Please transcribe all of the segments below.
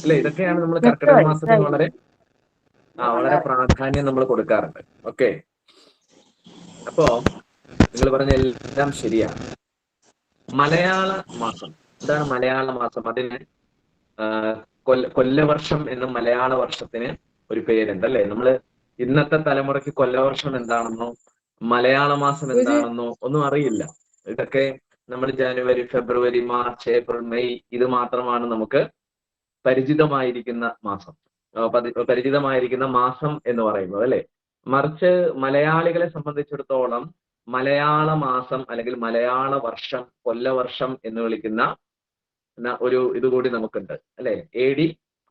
അല്ലെ? ഇതൊക്കെയാണ് നമ്മൾ കർക്കിടക വ്യക്തമായി മാസത്തിന് വളരെ പ്രാധാന്യം നമ്മൾ കൊടുക്കാറുണ്ട്. ഓക്കെ. അപ്പോ നിങ്ങൾ പറഞ്ഞ എല്ലാം ശരിയാണ്. മലയാള മാസം എന്താണ് മലയാള മാസം? അതിന് കൊല്ലവർഷം എന്ന മലയാള വർഷത്തിന് ഒരു പേരുണ്ട് അല്ലെ? നമ്മള് ഇന്നത്തെ തലമുറയ്ക്ക് കൊല്ലവർഷം എന്താണെന്നോ മലയാള മാസം എന്താണെന്നോ ഒന്നും അറിയില്ല. ഇതൊക്കെ നമ്മൾ ജനുവരി, ഫെബ്രുവരി, മാർച്ച്, ഏപ്രിൽ, മെയ് ഇത് മാത്രമാണ് നമുക്ക് പരിചിതമായിരിക്കുന്ന മാസം. പരിചിതമായിരിക്കുന്ന മാസം എന്ന് പറയുന്നത് അല്ലെ? മറിച്ച് മലയാളികളെ സംബന്ധിച്ചിടത്തോളം മലയാള മാസം അല്ലെങ്കിൽ മലയാള വർഷം, കൊല്ലവർഷം എന്ന് വിളിക്കുന്ന ഒരു ഇതുകൂടി നമുക്കുണ്ട് അല്ലെ?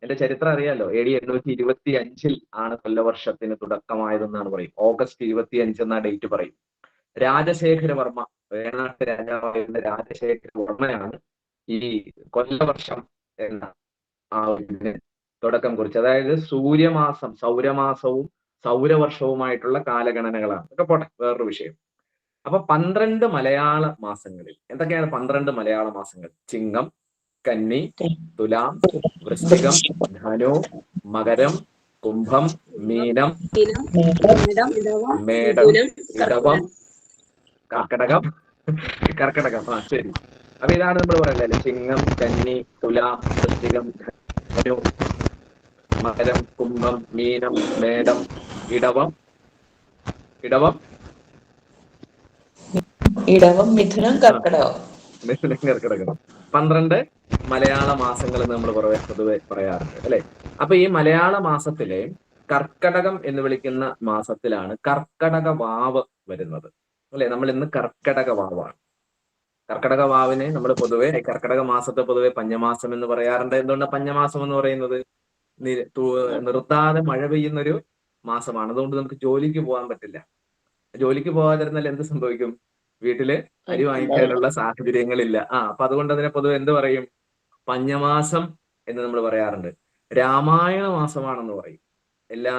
എന്റെ ചരിത്രം അറിയാലോ. AD 825 ആണ് കൊല്ലവർഷത്തിന് തുടക്കമായതെന്നാണ് പറയും. ഓഗസ്റ്റ് 25 എന്ന ഡേറ്റ് പറയും. രാജശേഖരവർമ്മ, വേണാട്ട് രാജാവായിരുന്ന രാജശേഖരവർമ്മയാണ് ഈ കൊല്ലവർഷം എന്ന ആ ഇതിന് തുടക്കം കുറിച്ചത്. അതായത് സൂര്യമാസം, സൗരമാസവും സൗരവർഷവുമായിട്ടുള്ള കാലഗണനകളാണ്. ഇതൊക്കെ പോട്ടെ, വേറൊരു വിഷയം. അപ്പൊ 12 മലയാള മാസങ്ങളിൽ എന്തൊക്കെയാണ് 12 മലയാള മാസങ്ങൾ? ചിങ്ങം, കന്നി, തുലാം, വൃശ്ചികം, ധനു, മകരം, കുംഭം, മീനം, മേടം, ഇടവം, കർക്കടകം. കർക്കടകം, ശരി. അപ്പൊ ഇതാണ് നമ്മൾ പറയുന്നത്. ചിങ്ങം, കന്നി, തുലാം, വൃശ്ചികം, ധനു, മകരം, കുംഭം, മീനം, മേടം, ഇടവം, മിഥുനം, കർക്കിടകം. 12 മലയാള മാസങ്ങൾ എന്ന് നമ്മൾ പൊതുവെ പറയാറുണ്ട് അല്ലെ? അപ്പൊ ഈ മലയാള മാസത്തിലെ കർക്കടകം എന്ന് വിളിക്കുന്ന മാസത്തിലാണ് കർക്കടക വാവ് വരുന്നത് അല്ലെ? നമ്മൾ ഇന്ന് കർക്കടക വാവാണ്. കർക്കടക വാവിനെ നമ്മൾ പൊതുവെ കർക്കടക മാസത്തെ പൊതുവെ പഞ്ഞമാസം എന്ന് പറയാറുണ്ട്. എന്തുകൊണ്ടാണ് പഞ്ഞമാസം എന്ന് പറയുന്നത്? നിർത്താതെ മഴ പെയ്യുന്നൊരു മാസമാണ്. അതുകൊണ്ട് നമുക്ക് ജോലിക്ക് പോകാൻ പറ്റില്ല. ജോലിക്ക് പോകാതിരുന്നാൽ എന്ത് സംഭവിക്കും? വീട്ടില് അരി വാങ്ങിക്കാനുള്ള സാഹചര്യങ്ങളില്ല. അപ്പൊ അതുകൊണ്ട് അതിനെ പൊതുവെ എന്ത് പറയും? പഞ്ഞമാസം എന്ന് നമ്മൾ പറയാറുണ്ട്. രാമായണ മാസമാണെന്ന് പറയും.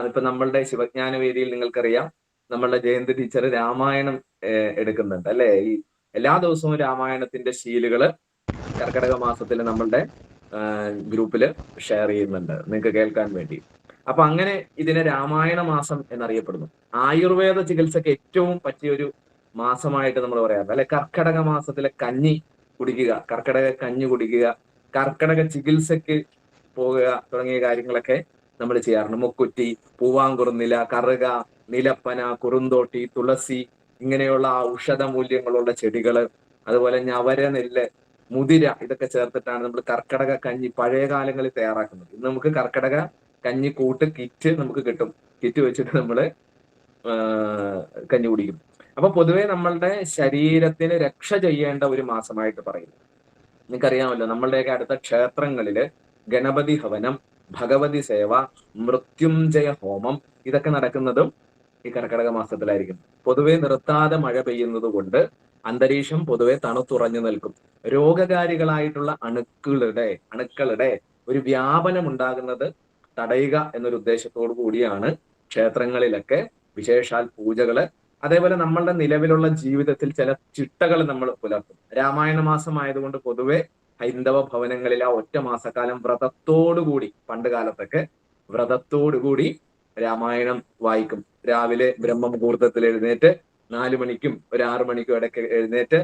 ഇപ്പൊ നമ്മളുടെ ശിവജ്ഞാന വേദിയിൽ നിങ്ങൾക്കറിയാം, നമ്മളുടെ ജയന്തി ടീച്ചർ രാമായണം എടുക്കുന്നുണ്ട് അല്ലെ? ഈ എല്ലാ ദിവസവും രാമായണത്തിന്റെ ശീലുകള് കർക്കിടക മാസത്തിൽ നമ്മളുടെ ഗ്രൂപ്പില് ഷെയർ ചെയ്യുന്നുണ്ട് നിങ്ങൾക്ക് കേൾക്കാൻ വേണ്ടി. അപ്പൊ അങ്ങനെ ഇതിനെ രാമായണ മാസം എന്നറിയപ്പെടുന്നു. ആയുർവേദ ചികിത്സക്ക് ഏറ്റവും പറ്റിയൊരു മാസമായിട്ട് നമ്മൾ പറയാറുണ്ട് അല്ലെ? കർക്കടക മാസത്തിലെ കഞ്ഞി കുടിക്കുക, കർക്കിടക കഞ്ഞി കുടിക്കുക, കർക്കിടക ചികിത്സക്ക് പോകുക തുടങ്ങിയ കാര്യങ്ങളൊക്കെ നമ്മൾ ചെയ്യാറുണ്ട്. മുക്കുറ്റി, പൂവാങ്കുറുനില, കറുക, നിലപ്പന, കുറുന്തോട്ടി, തുളസി ഇങ്ങനെയുള്ള ഔഷധ മൂല്യങ്ങളുള്ള ചെടികള്, അതുപോലെ ഞവര, നെല്ല്, മുതിര ഇതൊക്കെ ചേർത്തിട്ടാണ് നമ്മൾ കർക്കിടക കഞ്ഞി പഴയ കാലങ്ങളിൽ തയ്യാറാക്കുന്നത്. ഇന്ന് നമുക്ക് കർക്കിടക കഞ്ഞി കൂട്ട് കിറ്റ് നമുക്ക് കിട്ടും. കിറ്റ് വെച്ചിട്ട് നമ്മള് കഞ്ഞി കുടിക്കും. അപ്പൊ പൊതുവെ നമ്മളുടെ ശരീരത്തിന് രക്ഷ ചെയ്യേണ്ട ഒരു മാസമായിട്ട് പറയുന്നു. നിങ്ങൾക്കറിയാമല്ലോ, നമ്മളുടെയൊക്കെ അടുത്ത ക്ഷേത്രങ്ങളില് ഗണപതി ഹവനം, ഭഗവതി സേവ, മൃത്യുഞ്ജയ ഹോമം ഇതൊക്കെ നടക്കുന്നതും ഈ കർക്കിടക മാസത്തിലായിരിക്കും. പൊതുവെ നിർത്താതെ മഴ പെയ്യുന്നത് കൊണ്ട് അന്തരീക്ഷം പൊതുവെ തണുത്തുറഞ്ഞു നിൽക്കും. രോഗകാരികളായിട്ടുള്ള അണുക്കളുടെ ഒരു വ്യാപനം ഉണ്ടാകുന്നത് തടയുക എന്നൊരു ഉദ്ദേശത്തോടു കൂടിയാണ് ക്ഷേത്രങ്ങളിലൊക്കെ വിശേഷാൽ പൂജകള്. അതേപോലെ നമ്മളുടെ നിലവിലുള്ള ജീവിതത്തിൽ ചില ചിട്ടകൾ നമ്മൾ പുലർത്തും. രാമായണ മാസം ആയതുകൊണ്ട് പൊതുവെ ഹൈന്ദവ ഭവനങ്ങളിൽ ആ ഒറ്റ മാസക്കാലം വ്രതത്തോടുകൂടി, പണ്ട് കാലത്തൊക്കെ വ്രതത്തോടുകൂടി രാമായണം വായിക്കും. രാവിലെ ബ്രഹ്മമുഹൂർത്തത്തിൽ എഴുന്നേറ്റ് 4 മണിക്കും ഒരു 6 മണിക്കും ഇടയ്ക്ക് എഴുന്നേറ്റ്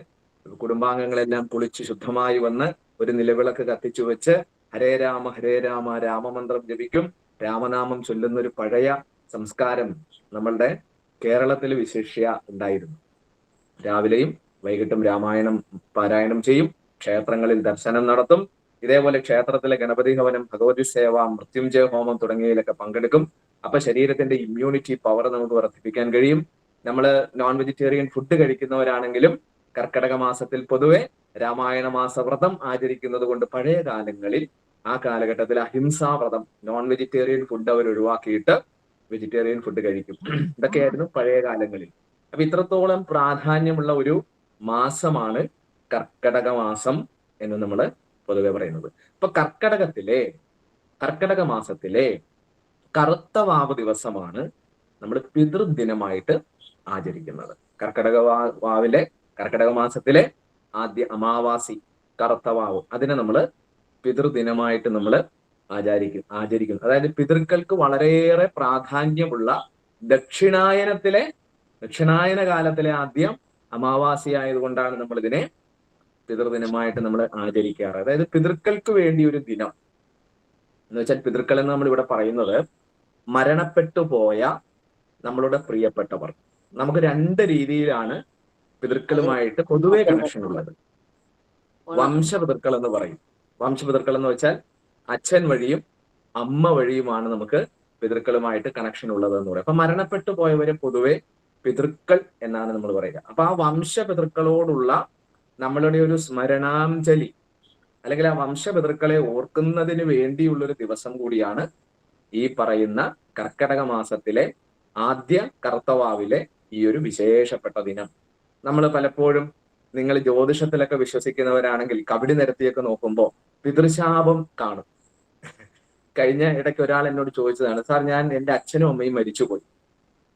കുടുംബാംഗങ്ങളെല്ലാം കുളിച്ച് ശുദ്ധമായി വന്ന് ഒരു നിലവിളക്ക് കത്തിച്ചു വെച്ച് ഹരേ രാമ രാമമന്ത്രം ജപിക്കും. രാമനാമം ചൊല്ലുന്ന ഒരു പഴയ സംസ്കാരം നമ്മളുടെ കേരളത്തിൽ വിശേഷ്യ ഉണ്ടായിരുന്നു. രാവിലെയും വൈകിട്ടും രാമായണം പാരായണം ചെയ്യും. ക്ഷേത്രങ്ങളിൽ ദർശനം നടത്തും. ഇതേപോലെ ക്ഷേത്രത്തിലെ ഗണപതി ഭവനം, ഭഗവതി സേവ, മൃത്യുഞ്ജയ ഹോമം തുടങ്ങിയതിലൊക്കെ പങ്കെടുക്കും. അപ്പൊ ശരീരത്തിന്റെ ഇമ്മ്യൂണിറ്റി പവർ നമുക്ക് വർദ്ധിപ്പിക്കാൻ കഴിയും. നമ്മൾ നോൺ വെജിറ്റേറിയൻ ഫുഡ് കഴിക്കുന്നവരാണെങ്കിലും കർക്കിടക മാസത്തിൽ പൊതുവെ രാമായണ മാസ വ്രതം ആചരിക്കുന്നത് കൊണ്ട് പഴയ കാലങ്ങളിൽ ആ കാലഘട്ടത്തിൽ അഹിംസാവ്രതം, നോൺ വെജിറ്റേറിയൻ ഫുഡ് അവർ ഒഴിവാക്കിയിട്ട് വെജിറ്റേറിയൻ ഫുഡ് കഴിക്കും. ഇതൊക്കെയായിരുന്നു പഴയ കാലങ്ങളിൽ. അപ്പൊ ഇത്രത്തോളം പ്രാധാന്യമുള്ള ഒരു മാസമാണ് കർക്കടക മാസം എന്ന് നമ്മൾ പൊതുവെ പറയുന്നത്. ഇപ്പൊ കർക്കടക മാസത്തിലെ കറുത്ത വാവ് ദിവസമാണ് നമ്മൾ പിതൃദിനമായിട്ട് ആചരിക്കുന്നത്. കർക്കടക മാസത്തിലെ ആദ്യ അമാവാസി കറുത്ത വാവ്, അതിനെ നമ്മൾ പിതൃദിനമായിട്ട് നമ്മൾ ആചരിക്കുന്നു. അതായത് പിതൃക്കൾക്ക് വളരെയേറെ പ്രാധാന്യമുള്ള ദക്ഷിണായന കാലത്തിലെ ആദ്യം അമാവാസി ആയതുകൊണ്ടാണ് നമ്മൾ ഇതിനെ പിതൃദിനമായിട്ട് നമ്മൾ ആചരിക്കാറ്. അതായത് പിതൃക്കൾക്ക് വേണ്ടി ഒരു ദിനം എന്ന് വെച്ചാൽ പിതൃക്കൾ എന്ന് നമ്മൾ ഇവിടെ പറയുന്നത് മരണപ്പെട്ടു പോയ നമ്മളുടെ പ്രിയപ്പെട്ടവർ. നമുക്ക് രണ്ട് രീതിയിലാണ് പിതൃക്കളുമായിട്ട് പൊതുവെ കണക്ഷൻ ഉള്ളത്. വംശപിതൃക്കൾ എന്ന് പറയും. വംശപിതൃക്കൾ എന്ന് വെച്ചാൽ അച്ഛൻ വഴിയും അമ്മ വഴിയുമാണ് നമുക്ക് പിതൃക്കളുമായിട്ട് കണക്ഷൻ ഉള്ളത് എന്ന് പറയും. അപ്പൊ മരണപ്പെട്ടു പോയവരെ പൊതുവെ പിതൃക്കൾ എന്നാണ് നമ്മൾ പറയുക. അപ്പൊ ആ വംശപിതൃക്കളോടുള്ള നമ്മളുടെ ഒരു സ്മരണാഞ്ജലി അല്ലെങ്കിൽ ആ വംശപിതൃക്കളെ ഓർക്കുന്നതിന് വേണ്ടിയുള്ളൊരു ദിവസം കൂടിയാണ് ഈ പറയുന്ന കർക്കടക മാസത്തിലെ ആദ്യ കർത്തവാവിലെ ഈ ഒരു വിശേഷപ്പെട്ട ദിനം. നമ്മൾ പലപ്പോഴും നിങ്ങൾ ജ്യോതിഷത്തിലൊക്കെ വിശ്വസിക്കുന്നവരാണെങ്കിൽ കബഡി നിരത്തിയൊക്കെ നോക്കുമ്പോൾ പിതൃശാപം കാണും. കഴിഞ്ഞ ഇടയ്ക്ക് ഒരാൾ എന്നോട് ചോദിച്ചതാണ്, സാർ ഞാൻ എൻ്റെ അച്ഛനും അമ്മയും മരിച്ചുപോയി,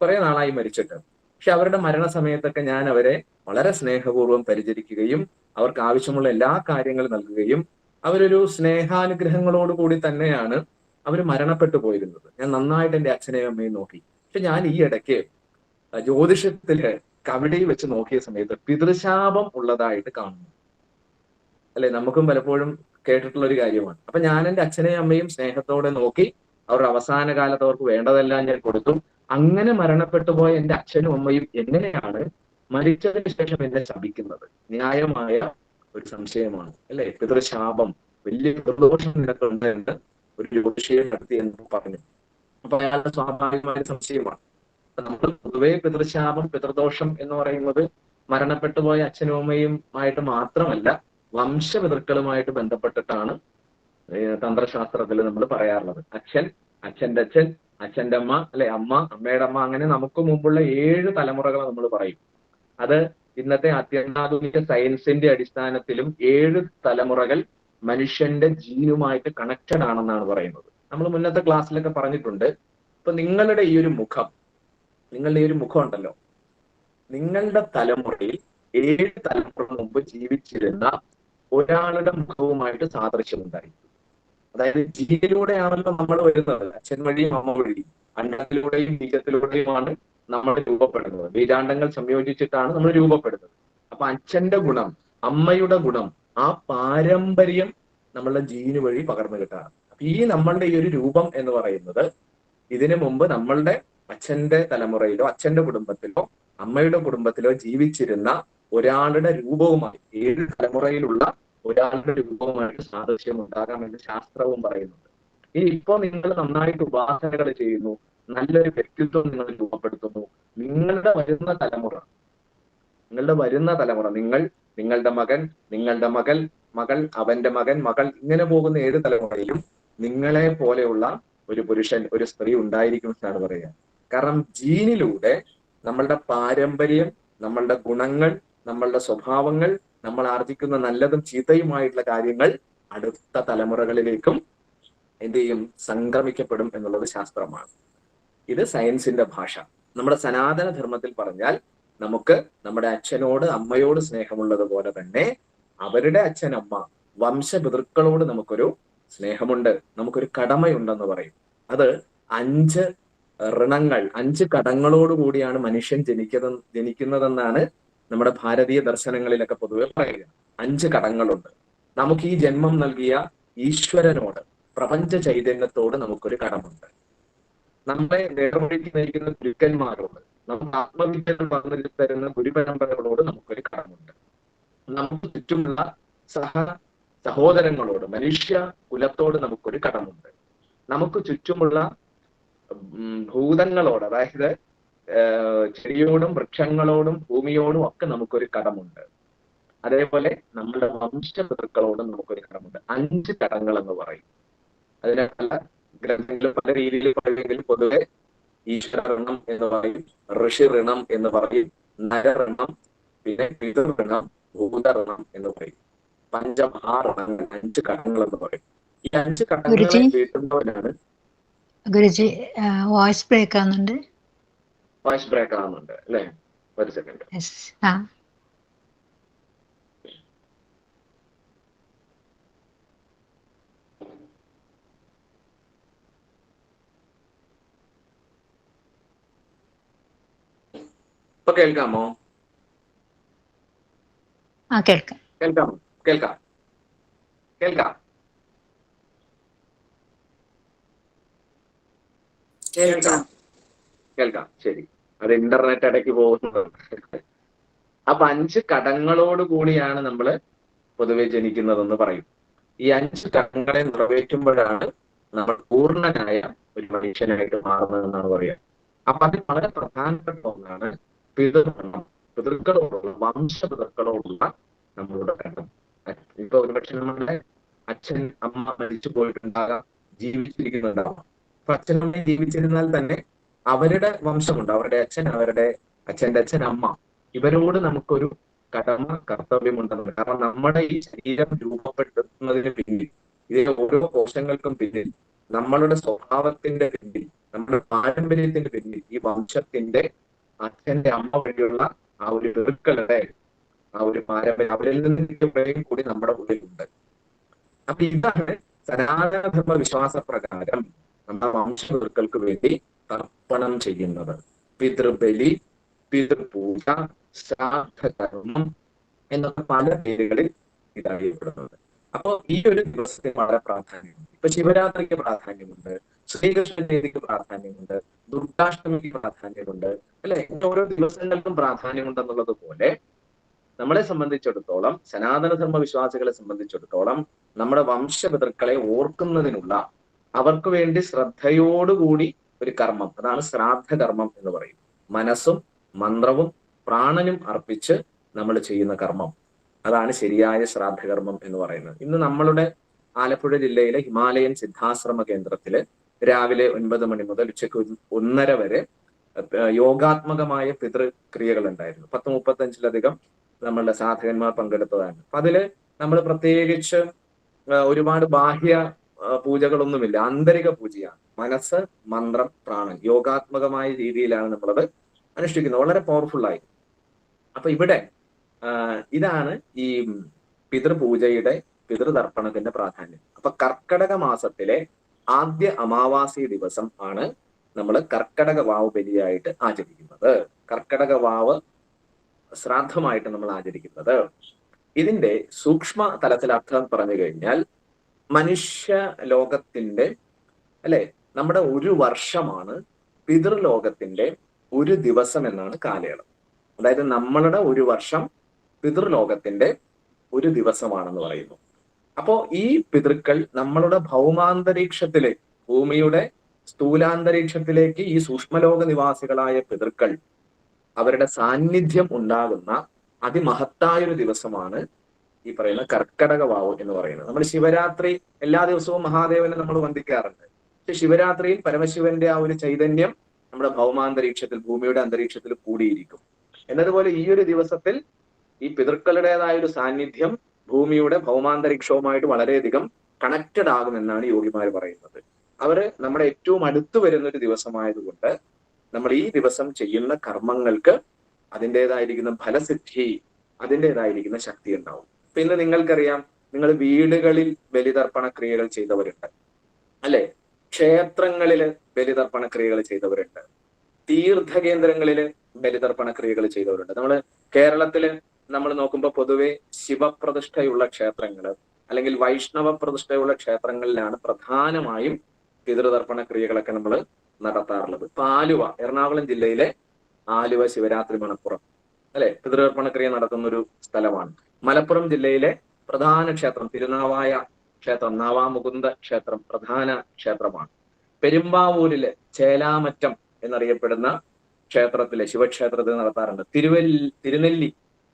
കുറെ നാളായി മരിച്ചിട്ട്, പക്ഷെ അവരുടെ മരണസമയത്തൊക്കെ ഞാൻ അവരെ വളരെ സ്നേഹപൂർവ്വം പരിചരിക്കുകയും അവർക്ക് ആവശ്യമുള്ള എല്ലാ കാര്യങ്ങളും നൽകുകയും അവരൊരു സ്നേഹാനുഗ്രഹങ്ങളോട് കൂടി തന്നെയാണ് അവർ മരണപ്പെട്ടു പോയിരുന്നത്. ഞാൻ നന്നായിട്ട് എൻ്റെ അച്ഛനെയും അമ്മയും നോക്കി. പക്ഷെ ഞാൻ ഈ ഇടയ്ക്ക് ജ്യോതിഷത്തില് കബഡി വെച്ച് നോക്കിയ സമയത്ത് പിതൃശാപം ഉള്ളതായിട്ട് കാണുന്നു. അല്ലെ, നമുക്കും പലപ്പോഴും കേട്ടിട്ടുള്ള ഒരു കാര്യമാണ്. അപ്പൊ ഞാൻ എൻ്റെ അച്ഛനെയും അമ്മയും സ്നേഹത്തോടെ നോക്കി അവരുടെ അവസാന കാലത്ത് അവർക്ക് വേണ്ടതെല്ലാം ഞാൻ കൊടുത്തു. അങ്ങനെ മരണപ്പെട്ടു പോയ എൻ്റെ അച്ഛനും അമ്മയും എങ്ങനെയാണ് മരിച്ചതിന് ശേഷം എന്നെ ശപിക്കുന്നത്? ന്യായമായ ഒരു സംശയമാണ് അല്ലെ. പിതൃശാപം വലിയ പിതൃദോഷം നിനക്കുണ്ട് എന്ന് ഒരു ജ്യോതിഷിയെ നടത്തി എന്ന് പറഞ്ഞു. അപ്പൊ അയാളുടെ സ്വാഭാവികമായ സംശയമാണ്. നമ്മൾ പൊതുവെ പിതൃശാപം പിതൃദോഷം എന്ന് പറയുന്നത് മരണപ്പെട്ടു പോയ അച്ഛനും അമ്മയും ആയിട്ട് മാത്രമല്ല വംശപിതൃക്കളുമായിട്ട് ബന്ധപ്പെട്ടിട്ടാണ് തന്ത്രശാസ്ത്രത്തിൽ നമ്മൾ പറയാറുള്ളത്. അച്ഛൻ, അച്ഛന്റെ അച്ഛൻ, അച്ഛന്റെ അമ്മ, അല്ലെ, അമ്മ, അമ്മയുടെ അമ്മ, അങ്ങനെ നമുക്ക് മുമ്പുള്ള 7 തലമുറകൾ നമ്മൾ പറയും. അത് ഇന്നത്തെ അത്യന്താധുനിക സയൻസിന്റെ അടിസ്ഥാനത്തിലും 7 തലമുറകൾ മനുഷ്യന്റെ ജീനുമായിട്ട് കണക്റ്റഡ് ആണെന്നാണ് പറയുന്നത്. നമ്മൾ മുന്നത്തെ ക്ലാസ്സിലൊക്കെ പറഞ്ഞിട്ടുണ്ട്. ഇപ്പൊ നിങ്ങളുടെ ഈ ഒരു മുഖം ഉണ്ടല്ലോ, നിങ്ങളുടെ തലമുറയിൽ 7 തലമുറ മുമ്പ് ജീവിച്ചിരുന്ന ഒരാളുടെ മുഖവുമായിട്ട് സാദൃശ്യമുണ്ടായി. അതായത് ജീനിലൂടെയാണല്ലോ നമ്മൾ വരുന്നത്, അച്ഛൻ വഴിയും അമ്മ വഴിയും, അന്നത്തിലൂടെയും ബീജത്തിലൂടെയുമാണ് നമ്മൾ രൂപപ്പെടുന്നത്. ബീജാണ്ടങ്ങൾ സംയോജിച്ചിട്ടാണ് നമ്മൾ രൂപപ്പെടുന്നത്. അപ്പൊ അച്ഛന്റെ ഗുണം, അമ്മയുടെ ഗുണം, ആ പാരമ്പര്യം നമ്മളുടെ ജീന് വഴി പകർന്നു കിട്ടാണ്. അപ്പൊ ഈ നമ്മളുടെ ഈ ഒരു രൂപം എന്ന് പറയുന്നത് ഇതിനു മുമ്പ് നമ്മളുടെ അച്ഛന്റെ തലമുറയിലോ അച്ഛന്റെ കുടുംബത്തിലോ അമ്മയുടെ കുടുംബത്തിലോ ജീവിച്ചിരുന്ന ഒരാളുടെ രൂപവുമായി, 7 തലമുറയിലുള്ള ഒരാളുടെ രൂപവുമായിട്ട് സാദൃശ്യം ഉണ്ടാകാമെന്ന് ശാസ്ത്രവും പറയുന്നുണ്ട്. ഇനി ഇപ്പോ നിങ്ങൾ നന്നായിട്ട് ഉപാസനകൾ ചെയ്യുന്നു, നല്ലൊരു വ്യക്തിത്വം നിങ്ങൾ രൂപപ്പെടുത്തുന്നു, നിങ്ങളുടെ വരുന്ന തലമുറ, നിങ്ങൾ, നിങ്ങളുടെ മകൻ, നിങ്ങളുടെ മകൾ, അവന്റെ മകൻ, മകൾ, ഇങ്ങനെ പോകുന്ന 7 തലമുറയിലും നിങ്ങളെ പോലെയുള്ള ഒരു പുരുഷൻ, ഒരു സ്ത്രീ ഉണ്ടായിരിക്കും എന്നാണ് പറയുക. കാരണം ജീനിലൂടെ നമ്മളുടെ പാരമ്പര്യം, നമ്മളുടെ ഗുണങ്ങൾ, നമ്മളുടെ സ്വഭാവങ്ങൾ, നമ്മൾ ആർജിക്കുന്ന നല്ലതും ചീത്തയുമായിട്ടുള്ള കാര്യങ്ങൾ അടുത്ത തലമുറകളിലേക്കും എന്ത് ചെയ്യും, സംക്രമിക്കപ്പെടും എന്നുള്ളത് ശാസ്ത്രമാണ്. ഇത് സയൻസിന്റെ ഭാഷ. നമ്മുടെ സനാതന ധർമ്മത്തിൽ പറഞ്ഞാൽ നമുക്ക് നമ്മുടെ അച്ഛനോട് അമ്മയോട് സ്നേഹമുള്ളത് പോലെ തന്നെ അവരുടെ അച്ഛൻ അമ്മ വംശപിതൃക്കളോട് നമുക്കൊരു സ്നേഹമുണ്ട്, നമുക്കൊരു കടമയുണ്ടെന്ന് പറയും. അത് 5 ഋണങ്ങൾ, 5 കടങ്ങളോട് കൂടിയാണ് മനുഷ്യൻ ജനിക്കുന്നതെന്നാണ് നമ്മുടെ ഭാരതീയ ദർശനങ്ങളിലൊക്കെ പൊതുവെ പറയുക. 5 കടങ്ങളുണ്ട്. നമുക്ക് ഈ ജന്മം നൽകിയ ഈശ്വരനോട്, പ്രപഞ്ച ചൈതന്യത്തോട് നമുക്കൊരു കടമുണ്ട്. നമ്മളെ നേർവഴിക്ക് നയിക്കുന്ന ഗുരുക്കന്മാരോട്, നമുക്ക് ആത്മവിദ്യകൾ പറഞ്ഞു തരുന്ന ഗുരുപരമ്പരകളോട് നമുക്കൊരു കടമുണ്ട്. നമുക്ക് ചുറ്റുമുള്ള സഹോദരങ്ങളോട്, മനുഷ്യ കുലത്തോട് നമുക്കൊരു കടമുണ്ട്. നമുക്ക് ചുറ്റുമുള്ള ഭൂതങ്ങളോട്, അതായത് ചെടിയോടും വൃക്ഷങ്ങളോടും ഭൂമിയോടും ഒക്കെ നമുക്കൊരു കടമുണ്ട്. അതേപോലെ നമ്മുടെ വംശപിതൃക്കളോടും നമുക്കൊരു കടമുണ്ട്. 5 കടങ്ങൾ എന്ന് പറയും. അതിനെ പല ഗ്രന്ഥങ്ങളും പല രീതിയിൽ പറയുമെങ്കിലും പൊതുവെ ഈശ്വരഋണം എന്ന് പറയും, ഋഷിഋണം എന്ന് പറയും, നരഋണം, പിന്നെ പിതൃഋണം, ഭൂതഋണം എന്ന് പറയും. പഞ്ചമഹാഋണങ്ങൾ, 5 കടങ്ങൾ എന്ന് പറയും. ഈ 5 കടങ്ങളെ വീട്ടുന്നവരാണ്. ഗുരുജി, വോയിസ് ബ്രേക്ക് ആവുന്നുണ്ട്. വായിസ് ബ്രേക്ക് ആവുന്നുണ്ട് അല്ലേ? ഒരു സെക്കൻഡ്. ഇപ്പൊ കേൾക്കാമോ? കേൾക്കാം. കേൾക്കാമോ? കേൾക്കാം കേൾക്കാം കേൾക്കാം കേൾക്കാം. ശരി, അത് ഇന്റർനെറ്റ് ഇടയ്ക്ക് പോകുന്നത്. അപ്പൊ 5 കടങ്ങളോട് കൂടിയാണ് നമ്മൾ പൊതുവെ ജനിക്കുന്നതെന്ന് പറയും. ഈ 5 കടങ്ങളെ നിറവേറ്റുമ്പോഴാണ് നമ്മൾ പൂർണ്ണനായ ഒരു മനുഷ്യനായിട്ട് മാറുന്നതെന്നാണ് പറയുക. അപ്പൊ അതിൽ വളരെ പ്രധാനപ്പെട്ട ഒന്നാണ് പിതൃകർമ്മം, പിതൃക്കളോടുള്ള വംശപിതൃക്കളോടുള്ള നമ്മളുടെ കടം. ഇപ്പൊ ഒരുപക്ഷെ നമ്മളുടെ അച്ഛൻ അമ്മ മരിച്ചു പോയിട്ടുണ്ടാകാം, ജീവിച്ചിരിക്കുന്നുണ്ടാകാം. അപ്പൊ അച്ഛനമ്മ ജീവിച്ചിരുന്നാൽ തന്നെ അവരുടെ വംശമുണ്ട്, അവരുടെ അച്ഛൻ, അവരുടെ അച്ഛന്റെ അച്ഛൻ, അമ്മ, ഇവരോട് നമുക്കൊരു കടമ കർത്തവ്യമുണ്ടെന്നുണ്ട്. കാരണം നമ്മുടെ ഈ ശരീരം രൂപപ്പെടുത്തുന്നതിന് പിന്നിൽ, ഇതിലെ ഓരോ കോശങ്ങൾക്കും പിന്നിൽ, നമ്മളുടെ സ്വഭാവത്തിന്റെ പിന്നിൽ, നമ്മുടെ പാരമ്പര്യത്തിന്റെ പിന്നിൽ ഈ വംശത്തിന്റെ അച്ഛന്റെ അമ്മ വഴിയുള്ള ആ ഒരു വെറുക്കളുടെ ആ ഒരു പാരമ്പര്യം, അവരിൽ നിന്ന് കൂടി നമ്മുടെ ഉള്ളിലുണ്ട്. അപ്പൊ ഇതാണ് സനാതനധർമ്മ വിശ്വാസ പ്രകാരം നമ്മുടെ വംശവൃക്കൾക്ക് വേണ്ടി തർപ്പണം ചെയ്യുന്നത്. പിതൃബലി, പിതൃപൂജ, ശ്രാദ്ധകർമ്മം എന്നൊക്കെ പല പേരുകളിൽ ഇതറിയപ്പെടുന്നത്. അപ്പൊ ഈ ഒരു ദിവസത്തിന് വളരെ പ്രാധാന്യമുണ്ട്. ഇപ്പൊ ശിവരാത്രിക്ക് പ്രാധാന്യമുണ്ട്, ശ്രീകൃഷ്ണ ജയന്തിക്ക് പ്രാധാന്യമുണ്ട്, ദുർഗാഷ്ടമിക്ക് പ്രാധാന്യമുണ്ട്, അല്ലെ? ഓരോ ദിവസങ്ങൾക്കും പ്രാധാന്യമുണ്ടെന്നുള്ളത് പോലെ നമ്മളെ സംബന്ധിച്ചിടത്തോളം, സനാതനധർമ്മ വിശ്വാസികളെ സംബന്ധിച്ചിടത്തോളം, നമ്മുടെ വംശപിതൃക്കളെ ഓർക്കുന്നതിനുള്ള, അവർക്ക് വേണ്ടി ശ്രദ്ധയോടുകൂടി ഒരു കർമ്മം, അതാണ് ശ്രാദ്ധകർമ്മം എന്ന് പറയും. മനസ്സും മന്ത്രവും പ്രാണനും അർപ്പിച്ച് നമ്മൾ ചെയ്യുന്ന കർമ്മം, അതാണ് ശരിയായ ശ്രാദ്ധകർമ്മം എന്ന് പറയുന്നത്. ഇന്ന് നമ്മളുടെ ആലപ്പുഴ ജില്ലയിലെ ഹിമാലയൻ സിദ്ധാശ്രമ കേന്ദ്രത്തില് രാവിലെ 9 മണി മുതൽ ഉച്ചയ്ക്ക് 1:30 വരെ യോഗാത്മകമായ പിതൃക്രിയകൾ ഉണ്ടായിരുന്നു. 10-35-ലധികം നമ്മളുടെ സാധകന്മാർ പങ്കെടുത്തതാണ്. അപ്പൊ അതില് നമ്മൾ പ്രത്യേകിച്ച് ഒരുപാട് ബാഹ്യ പൂജകളൊന്നുമില്ല, ആന്തരിക പൂജയാണ്. മനസ്സ്, മന്ത്രം, പ്രാണൻ, യോഗാത്മകമായ രീതിയിലാണ് നമ്മളത് അനുഷ്ഠിക്കുന്നത്, വളരെ പവർഫുൾ ആയി. അപ്പൊ ഇവിടെ ഇതാണ് ഈ പിതൃപൂജയുടെ, പിതൃതർപ്പണത്തിന്റെ പ്രാധാന്യം. അപ്പൊ കർക്കടക മാസത്തിലെ ആദ്യ അമാവാസി ദിവസം ആണ് നമ്മൾ കർക്കടക വാവ് ബലിയായിട്ട് ആചരിക്കുന്നത്. കർക്കടക വാവ് ശ്രാദ്ധമായിട്ട് നമ്മൾ ആചരിക്കുന്നത്. ഇതിന്റെ സൂക്ഷ്മ തലത്തിൽ അർത്ഥം പറഞ്ഞു കഴിഞ്ഞാൽ, മനുഷ്യ ലോകത്തിന്റെ, അല്ലെ, നമ്മുടെ ഒരു വർഷമാണ് പിതൃലോകത്തിന്റെ ഒരു ദിവസം എന്നാണ് കാലയളവ്. അതായത് നമ്മളുടെ ഒരു വർഷം പിതൃലോകത്തിന്റെ ഒരു ദിവസമാണെന്ന് പറയുന്നു. അപ്പോ ഈ പിതൃക്കൾ നമ്മളുടെ ഭൗമാന്തരീക്ഷത്തിലെ, ഭൂമിയുടെ സ്ഥൂലാന്തരീക്ഷത്തിലേക്ക് ഈ സൂക്ഷ്മലോക നിവാസികളായ പിതൃക്കൾ, അവരുടെ സാന്നിധ്യം ഉണ്ടാകുന്ന അതിമഹത്തായൊരു ദിവസമാണ് ഈ പറയുന്ന കർക്കടക വാവ് എന്ന് പറയുന്നത്. നമ്മൾ ശിവരാത്രി എല്ലാ ദിവസവും മഹാദേവനെ നമ്മൾ വന്ദിക്കാറുണ്ട്. പക്ഷെ ശിവരാത്രിയിൽ പരമശിവന്റെ ആ ഒരു ചൈതന്യം നമ്മുടെ ഭൗമാന്തരീക്ഷത്തിൽ, ഭൂമിയുടെ അന്തരീക്ഷത്തിൽ കൂടിയിരിക്കും. എന്നതുപോലെ ഈ ഒരു ദിവസത്തിൽ ഈ പിതൃക്കളുടേതായ ഒരു സാന്നിധ്യം ഭൂമിയുടെ ഭൗമാന്തരീക്ഷവുമായിട്ട് വളരെയധികം കണക്റ്റഡ് ആകുമെന്നാണ് യോഗിമാർ പറയുന്നത്. അവര് നമ്മുടെ ഏറ്റവും അടുത്ത് വരുന്ന ഒരു ദിവസമായതുകൊണ്ട് നമ്മൾ ഈ ദിവസം ചെയ്യുന്ന കർമ്മങ്ങൾക്ക് അതിൻ്റെതായിരിക്കുന്ന ഫലസിദ്ധി, അതിൻ്റെതായിരിക്കുന്ന ശക്തി ഉണ്ടാവും. ഇപ്പൊ ഇന്ന് നിങ്ങൾക്കറിയാം, നിങ്ങൾ വീടുകളിൽ ബലിതർപ്പണ ക്രിയകൾ ചെയ്തവരുണ്ട്, അല്ലെ? ക്ഷേത്രങ്ങളില് ബലിതർപ്പണ ക്രിയകൾ ചെയ്തവരുണ്ട്, തീർത്ഥകേന്ദ്രങ്ങളില് ബലിതർപ്പണ ക്രിയകൾ ചെയ്തവരുണ്ട്. നമ്മള് കേരളത്തില് നമ്മൾ നോക്കുമ്പോൾ പൊതുവെ ശിവപ്രതിഷ്ഠയുള്ള ക്ഷേത്രങ്ങള് അല്ലെങ്കിൽ വൈഷ്ണവ പ്രതിഷ്ഠയുള്ള ക്ഷേത്രങ്ങളിലാണ് പ്രധാനമായും പിതൃതർപ്പണ ക്രിയകളൊക്കെ നമ്മൾ നടത്താറുള്ളത്. ഇപ്പൊ ആലുവ, എറണാകുളം ജില്ലയിലെ ആലുവ ശിവരാത്രി മണപ്പുറം, അല്ലെ, പിതൃതർപ്പണ ക്രിയ നടത്തുന്ന ഒരു സ്ഥലമാണ്. മലപ്പുറം ജില്ലയിലെ പ്രധാന ക്ഷേത്രം തിരുനാവായ ക്ഷേത്രം, നാവാമുകുന്ദ ക്ഷേത്രം പ്രധാന ക്ഷേത്രമാണ്. പെരുമ്പാവൂരിലെ ചേലാമറ്റം എന്നറിയപ്പെടുന്ന ക്ഷേത്രത്തിലെ ശിവക്ഷേത്രത്തിൽ നടത്താറുണ്ട്. തിരുനെല്ലി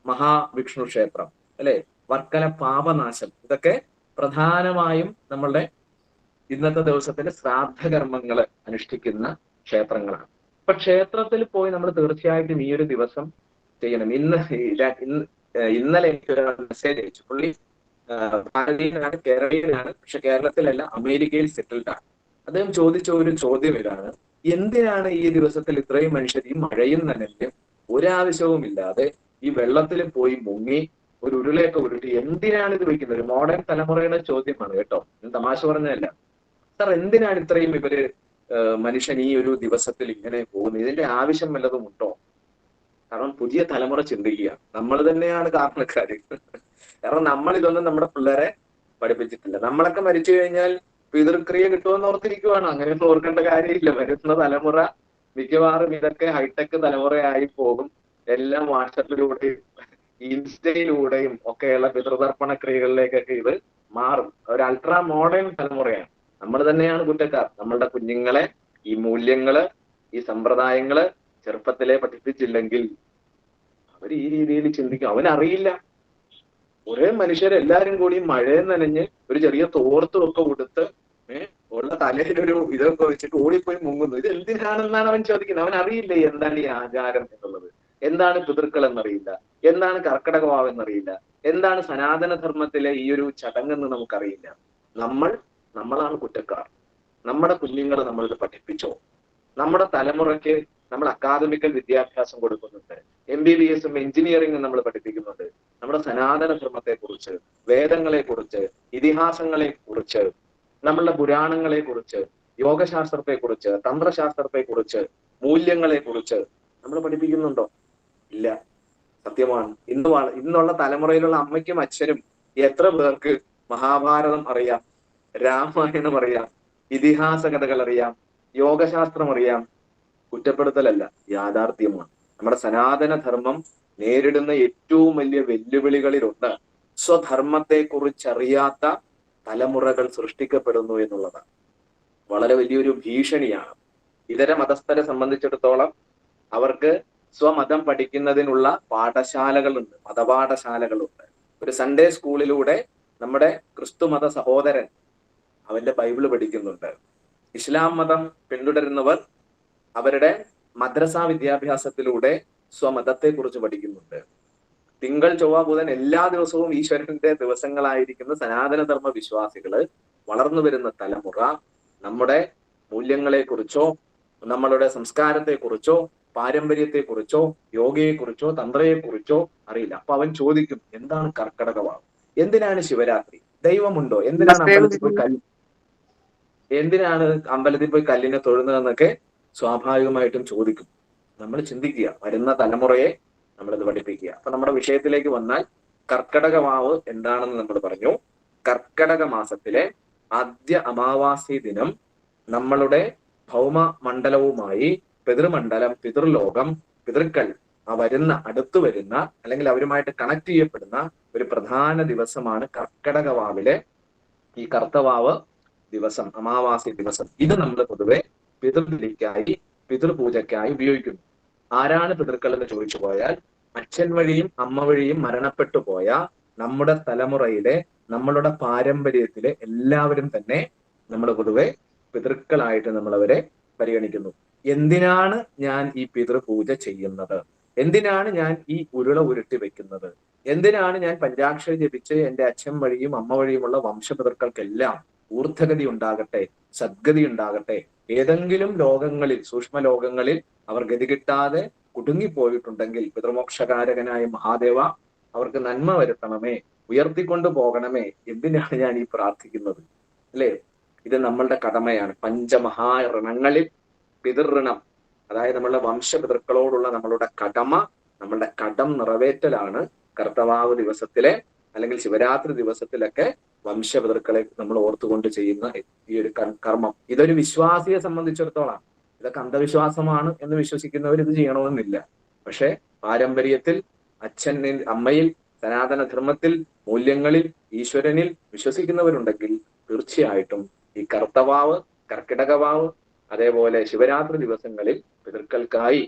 മഹാവിഷ്ണു ക്ഷേത്രം, അല്ലെ, വർക്കല പാപനാശം, ഇതൊക്കെ പ്രധാനമായും നമ്മളുടെ ഇന്നത്തെ ദിവസത്തിന്റെ ശ്രാദ്ധകർമ്മങ്ങൾ അനുഷ്ഠിക്കുന്ന ക്ഷേത്രങ്ങളാണ്. അപ്പൊ ക്ഷേത്രത്തിൽ പോയി നമ്മൾ തീർച്ചയായിട്ടും ഈ ഒരു ദിവസം ചെയ്യണം. ഇന്നലെ എനിക്കൊരു മെസ്സേജ് അയച്ചു. പുള്ളി ഭാരതീയനാണ്, കേരളീയനാണ്, പക്ഷെ കേരളത്തിലല്ല, അമേരിക്കയിൽ സെറ്റിൽഡ് ആണ്. അദ്ദേഹം ചോദിച്ച ഒരു ചോദ്യം ഇതാണ്: എന്തിനാണ് ഈ ദിവസത്തിൽ ഇത്രയും മനുഷ്യർ ഈ മഴയും നനഞ്ഞ് ഒരാവശ്യവും ഇല്ലാതെ ഈ വെള്ളത്തിൽ പോയി മുങ്ങി ഒരു ഉരുളയൊക്കെ ഉരുട്ടി എന്തിനാണ് ഇത് വയ്ക്കുന്നത്? ഒരു മോഡേൺ തലമുറയുടെ ചോദ്യമാണ് കേട്ടോ, ഞാൻ തമാശ പറഞ്ഞതല്ല. സാർ, എന്തിനാണ് ഇത്രയും മനുഷ്യൻ ഈ ഒരു ദിവസത്തിൽ ഇങ്ങനെ പോകുന്നത്? ഇതിന്റെ ആവശ്യം വല്ലതും ഉണ്ടോ? കാരണം പുതിയ തലമുറ ചിന്തിക്കുക, നമ്മൾ തന്നെയാണ് കാരണക്കാര്. കാരണം നമ്മൾ ഇതൊന്നും നമ്മുടെ പിള്ളേരെ പഠിപ്പിച്ചിട്ടില്ല. നമ്മളൊക്കെ മരിച്ചു കഴിഞ്ഞാൽ പിതൃക്രിയ കിട്ടുമെന്ന് ഓർത്തിരിക്കുവാണ്. അങ്ങനെയൊന്നും ഓർക്കേണ്ട കാര്യമില്ല. വരുന്ന തലമുറ മിക്കവാറും ഇതൊക്കെ ഹൈടെക് തലമുറയായി പോകും. എല്ലാം വാട്സപ്പിലൂടെയും ഇൻസ്റ്റയിലൂടെയും ഒക്കെയുള്ള പിതൃതർപ്പണ ക്രിയകളിലേക്കൊക്കെ ഇത് മാറും. ഒരു അൾട്രാ മോഡേൺ തലമുറയാണ്. നമ്മൾ തന്നെയാണ് കുറ്റക്കാർ. നമ്മളുടെ കുഞ്ഞുങ്ങളെ ഈ മൂല്യങ്ങള്, ഈ സമ്പ്രദായങ്ങള് ചെറുപ്പത്തിലെ പഠിപ്പിച്ചില്ലെങ്കിൽ അവർ ഈ രീതിയിൽ ചിന്തിക്കും. അവനറിയില്ല. ഒരേ മനുഷ്യരെല്ലാരും കൂടി മഴയെ നനഞ്ഞ് ഒരു ചെറിയ തോർത്തും ഒക്കെ കൊടുത്ത് ഉള്ള തലയിലൊരു ഇതൊക്കെ വെച്ചിട്ട് ഓടിപ്പോയി മുങ്ങുന്നു. ഇത് എന്തിനാണെന്നാണ് അവൻ ചോദിക്കുന്നത്. അവൻ അറിയില്ല എന്താണ് ഈ ആചാരം എന്നുള്ളത്, എന്താണ് പിതൃക്കൾ എന്നറിയില്ല, എന്താണ് കർക്കിടകവാവ് എന്നറിയില്ല, എന്താണ് സനാതന ധർമ്മത്തിലെ ഈ ഒരു ചടങ്ങെന്ന് നമുക്കറിയില്ല. നമ്മളാണ് കുറ്റക്കാർ. നമ്മുടെ കുഞ്ഞുങ്ങളെ നമ്മളിത് പഠിപ്പിച്ചോ? നമ്മുടെ തലമുറയ്ക്ക് നമ്മൾ അക്കാദമിക്കൽ വിദ്യാഭ്യാസം കൊടുക്കുന്നുണ്ട്, MBBS എഞ്ചിനീയറിംഗും നമ്മൾ പഠിപ്പിക്കുന്നുണ്ട്. നമ്മുടെ സനാതന ധർമ്മത്തെ കുറിച്ച്, വേദങ്ങളെ കുറിച്ച്, ഇതിഹാസങ്ങളെ കുറിച്ച്, നമ്മളുടെ പുരാണങ്ങളെ കുറിച്ച്, യോഗശാസ്ത്രത്തെ കുറിച്ച്, തന്ത്രശാസ്ത്രത്തെ കുറിച്ച്, മൂല്യങ്ങളെ കുറിച്ച് നമ്മൾ പഠിപ്പിക്കുന്നുണ്ടോ? ഇല്ല. സത്യമാണ്. ഇന്നുള്ള തലമുറയിലുള്ള അമ്മയ്ക്കും അച്ഛനും എത്ര പേർക്ക് മഹാഭാരതം അറിയാം, രാമായണം അറിയാം, ഇതിഹാസ കഥകൾ അറിയാം, യോഗശാസ്ത്രം അറിയാം? കുറ്റപ്പെടുത്തലല്ല, യാഥാർത്ഥ്യമാണ്. നമ്മുടെ സനാതന ധർമ്മം നേരിടുന്ന ഏറ്റവും വലിയ വെല്ലുവിളികളിലൊന്ന് സ്വധർമ്മത്തെ കുറിച്ചറിയാത്ത തലമുറകൾ സൃഷ്ടിക്കപ്പെടുന്നു എന്നുള്ളതാണ്. വളരെ വലിയൊരു ഭീഷണിയാണ്. ഇതര മതസ്ഥരെ സംബന്ധിച്ചിടത്തോളം അവർക്ക് സ്വമതം പഠിക്കുന്നതിനുള്ള പാഠശാലകളുണ്ട്, മതപാഠശാലകളുണ്ട്. ഒരു സൺഡേ സ്കൂളിലൂടെ നമ്മുടെ ക്രിസ്തുമത സഹോദരൻ അവന്റെ ബൈബിള് പഠിക്കുന്നുണ്ട്. ഇസ്ലാം മതം പിന്തുടരുന്നവർ അവരുടെ മദ്രസ വിദ്യാഭ്യാസത്തിലൂടെ സ്വമതത്തെ കുറിച്ച് പഠിക്കുന്നുണ്ട്. തിങ്കൾ, ചൊവ്വ, ബുധൻ എല്ലാ ദിവസവും ഈശ്വരന്റെ ദിവസങ്ങളായിരിക്കുന്ന സനാതനധർമ്മ വിശ്വാസികള് വളർന്നു വരുന്ന തലമുറ നമ്മുടെ മൂല്യങ്ങളെ കുറിച്ചോ, നമ്മളുടെ സംസ്കാരത്തെ കുറിച്ചോ, പാരമ്പര്യത്തെ കുറിച്ചോ, യോഗയെ കുറിച്ചോ, തന്ത്രയെ കുറിച്ചോ അറിയില്ല. അപ്പൊ അവൻ ചോദിക്കും, എന്താണ് കർക്കടകവാവ്, എന്തിനാണ് ശിവരാത്രി, ദൈവമുണ്ടോ, എന്തിനാണ് അമ്പലത്തിൽ പോയി കല്ലിനെ തൊഴുന്നതെന്നൊക്കെ സ്വാഭാവികമായിട്ടും ചോദിക്കും. നമ്മൾ ചിന്തിക്കുക, വരുന്ന തലമുറയെ നമ്മളിത് പഠിപ്പിക്കുക. അപ്പൊ നമ്മുടെ വിഷയത്തിലേക്ക് വന്നാൽ, കർക്കടകവാവ് എന്താണെന്ന് നമ്മൾ പറഞ്ഞു. കർക്കടക മാസത്തിലെ ആദ്യ അമാവാസി ദിനം നമ്മളുടെ ഭൗമ മണ്ഡലവുമായി പിതൃമണ്ഡലം, പിതൃലോകം, പിതൃക്കൾ അടുത്തു വരുന്ന അല്ലെങ്കിൽ അവരുമായിട്ട് കണക്ട് ചെയ്യപ്പെടുന്ന ഒരു പ്രധാന ദിവസമാണ് കർക്കടകവാവിലെ ഈ കർത്തവാവ് ദിവസം, അമാവാസി ദിവസം. ഇത് നമ്മൾ പൊതുവെ പിതൃബലിക്കായി, പിതൃപൂജയ്ക്കായി ഉപയോഗിക്കുന്നു. ആരാണ് പിതൃക്കൾ എന്ന് ചോദിച്ചു പോയാൽ, അച്ഛൻ വഴിയും അമ്മ വഴിയും മരണപ്പെട്ടു പോയ നമ്മുടെ തലമുറയിലെ, നമ്മളുടെ പാരമ്പര്യത്തിലെ എല്ലാവരും തന്നെ നമ്മൾ പൊതുവെ പിതൃക്കളായിട്ട് നമ്മൾ അവരെ പരിഗണിക്കുന്നു. എന്തിനാണ് ഞാൻ ഈ പിതൃപൂജ ചെയ്യുന്നത്? എന്തിനാണ് ഞാൻ ഈ ഉരുള ഉരുട്ടി വെക്കുന്നത്? എന്തിനാണ് ഞാൻ പഞ്ചാക്ഷരി ജപിച്ച് എന്റെ അച്ഛൻ വഴിയും അമ്മ വഴിയുമുള്ള വംശപിതൃക്കൾക്കെല്ലാം ഊർധഗതി ഉണ്ടാകട്ടെ, സദ്ഗതി ഉണ്ടാകട്ടെ, ഏതെങ്കിലും ലോകങ്ങളിൽ, സൂക്ഷ്മ ലോകങ്ങളിൽ അവർ ഗതി കിട്ടാതെ കുടുങ്ങിപ്പോയിട്ടുണ്ടെങ്കിൽ പിതൃമോക്ഷകാരകനായ മഹാദേവ അവർക്ക് നന്മ വരുത്തണമേ, ഉയർത്തിക്കൊണ്ടു പോകണമേ, എന്തിനാണ് ഞാൻ ഈ പ്രാർത്ഥിക്കുന്നത്? അല്ലേ? ഇത് നമ്മളുടെ കടമയാണ്. പഞ്ചമഹാഋണങ്ങളിൽ പിതൃഋണം, അതായത് നമ്മളുടെ വംശപിതൃക്കളോടുള്ള നമ്മളുടെ കടമ, നമ്മളുടെ കടം നിറവേറ്റലാണ് കർത്തവാവ് ദിവസത്തിലെ അല്ലെങ്കിൽ ശിവരാത്രി ദിവസത്തിലൊക്കെ വംശപിതൃക്കളെ നമ്മൾ ഓർത്തുകൊണ്ട് ചെയ്യുന്ന ഈ ഒരു കർമ്മം. ഇതൊരു വിശ്വാസിയെ സംബന്ധിച്ചിടത്തോളം, ഇതൊക്കെ അന്ധവിശ്വാസമാണ് എന്ന് വിശ്വസിക്കുന്നവർ ഇത് ചെയ്യണമെന്നില്ല. പക്ഷെ പാരമ്പര്യത്തിൽ, അച്ഛനിൽ, അമ്മയിൽ, സനാതന ധർമ്മത്തിൽ, മൂല്യങ്ങളിൽ, ഈശ്വരനിൽ വിശ്വസിക്കുന്നവരുണ്ടെങ്കിൽ തീർച്ചയായിട്ടും ഈ കർത്തവാവ്, കർക്കിടകവാവ്, അതേപോലെ ശിവരാത്രി ദിവസങ്ങളിൽ പിതൃക്കൾക്കായി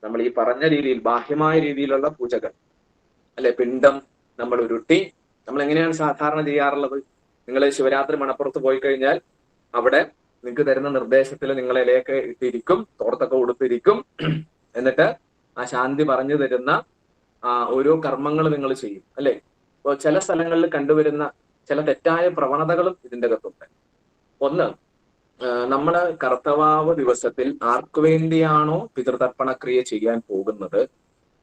നമ്മൾ ഈ പറഞ്ഞ രീതിയിൽ, ബാഹ്യമായ രീതിയിലുള്ള പൂജകൾ, അല്ലെ, പിണ്ടം നമ്മൾ ഉരുട്ടി, നമ്മൾ എങ്ങനെയാണ് സാധാരണ ചെയ്യാറുള്ളത്? നിങ്ങൾ ശിവരാത്രി മണപ്പുറത്ത് പോയി കഴിഞ്ഞാൽ അവിടെ നിങ്ങൾക്ക് തരുന്ന നിർദ്ദേശത്തിൽ നിങ്ങൾ ഇലയൊക്കെ ഇട്ടിരിക്കും, തോർത്തൊക്കെ ഉടുത്തിരിക്കും. എന്നിട്ട് ആ ശാന്തി പറഞ്ഞു തരുന്ന ഓരോ കർമ്മങ്ങൾ നിങ്ങൾ ചെയ്യും, അല്ലെ? അപ്പോൾ ചില സ്ഥലങ്ങളിൽ കണ്ടുവരുന്ന ചില തെറ്റായ പ്രവണതകളും ഇതിൻ്റെ അകത്തുണ്ട്. ഒന്ന്, നമ്മള് കർത്തവാവ് ദിവസത്തിൽ ആർക്കു വേണ്ടിയാണോ പിതൃതർപ്പണക്രിയ ചെയ്യാൻ പോകുന്നത്,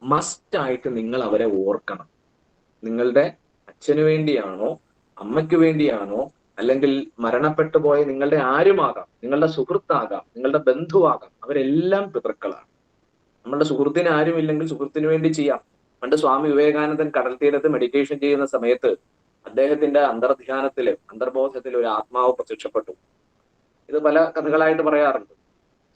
മസ്റ്റ് ആയിട്ട് നിങ്ങൾ അവരെ ഓർക്കണം. നിങ്ങളുടെ അച്ഛന് വേണ്ടിയാണോ, അമ്മയ്ക്ക് വേണ്ടിയാണോ, അല്ലെങ്കിൽ മരണപ്പെട്ടു പോയ നിങ്ങളുടെ ആരുമാകാം, നിങ്ങളുടെ സുഹൃത്താകാം, നിങ്ങളുടെ ബന്ധുവാകാം, അവരെല്ലാം പിതൃക്കളാണ്. നമ്മളുടെ സുഹൃത്തിന് ആരുമില്ലെങ്കിൽ സുഹൃത്തിന് വേണ്ടി ചെയ്യാം. പണ്ട് സ്വാമി വിവേകാനന്ദൻ കടൽ തീരത്ത് മെഡിറ്റേഷൻ ചെയ്യുന്ന സമയത്ത് അദ്ദേഹത്തിന്റെ അന്തർബോധത്തിൽ ഒരു ആത്മാവ് പ്രത്യക്ഷപ്പെട്ടു. ഇത് പല കഥകളായിട്ട് പറയാറുണ്ട്.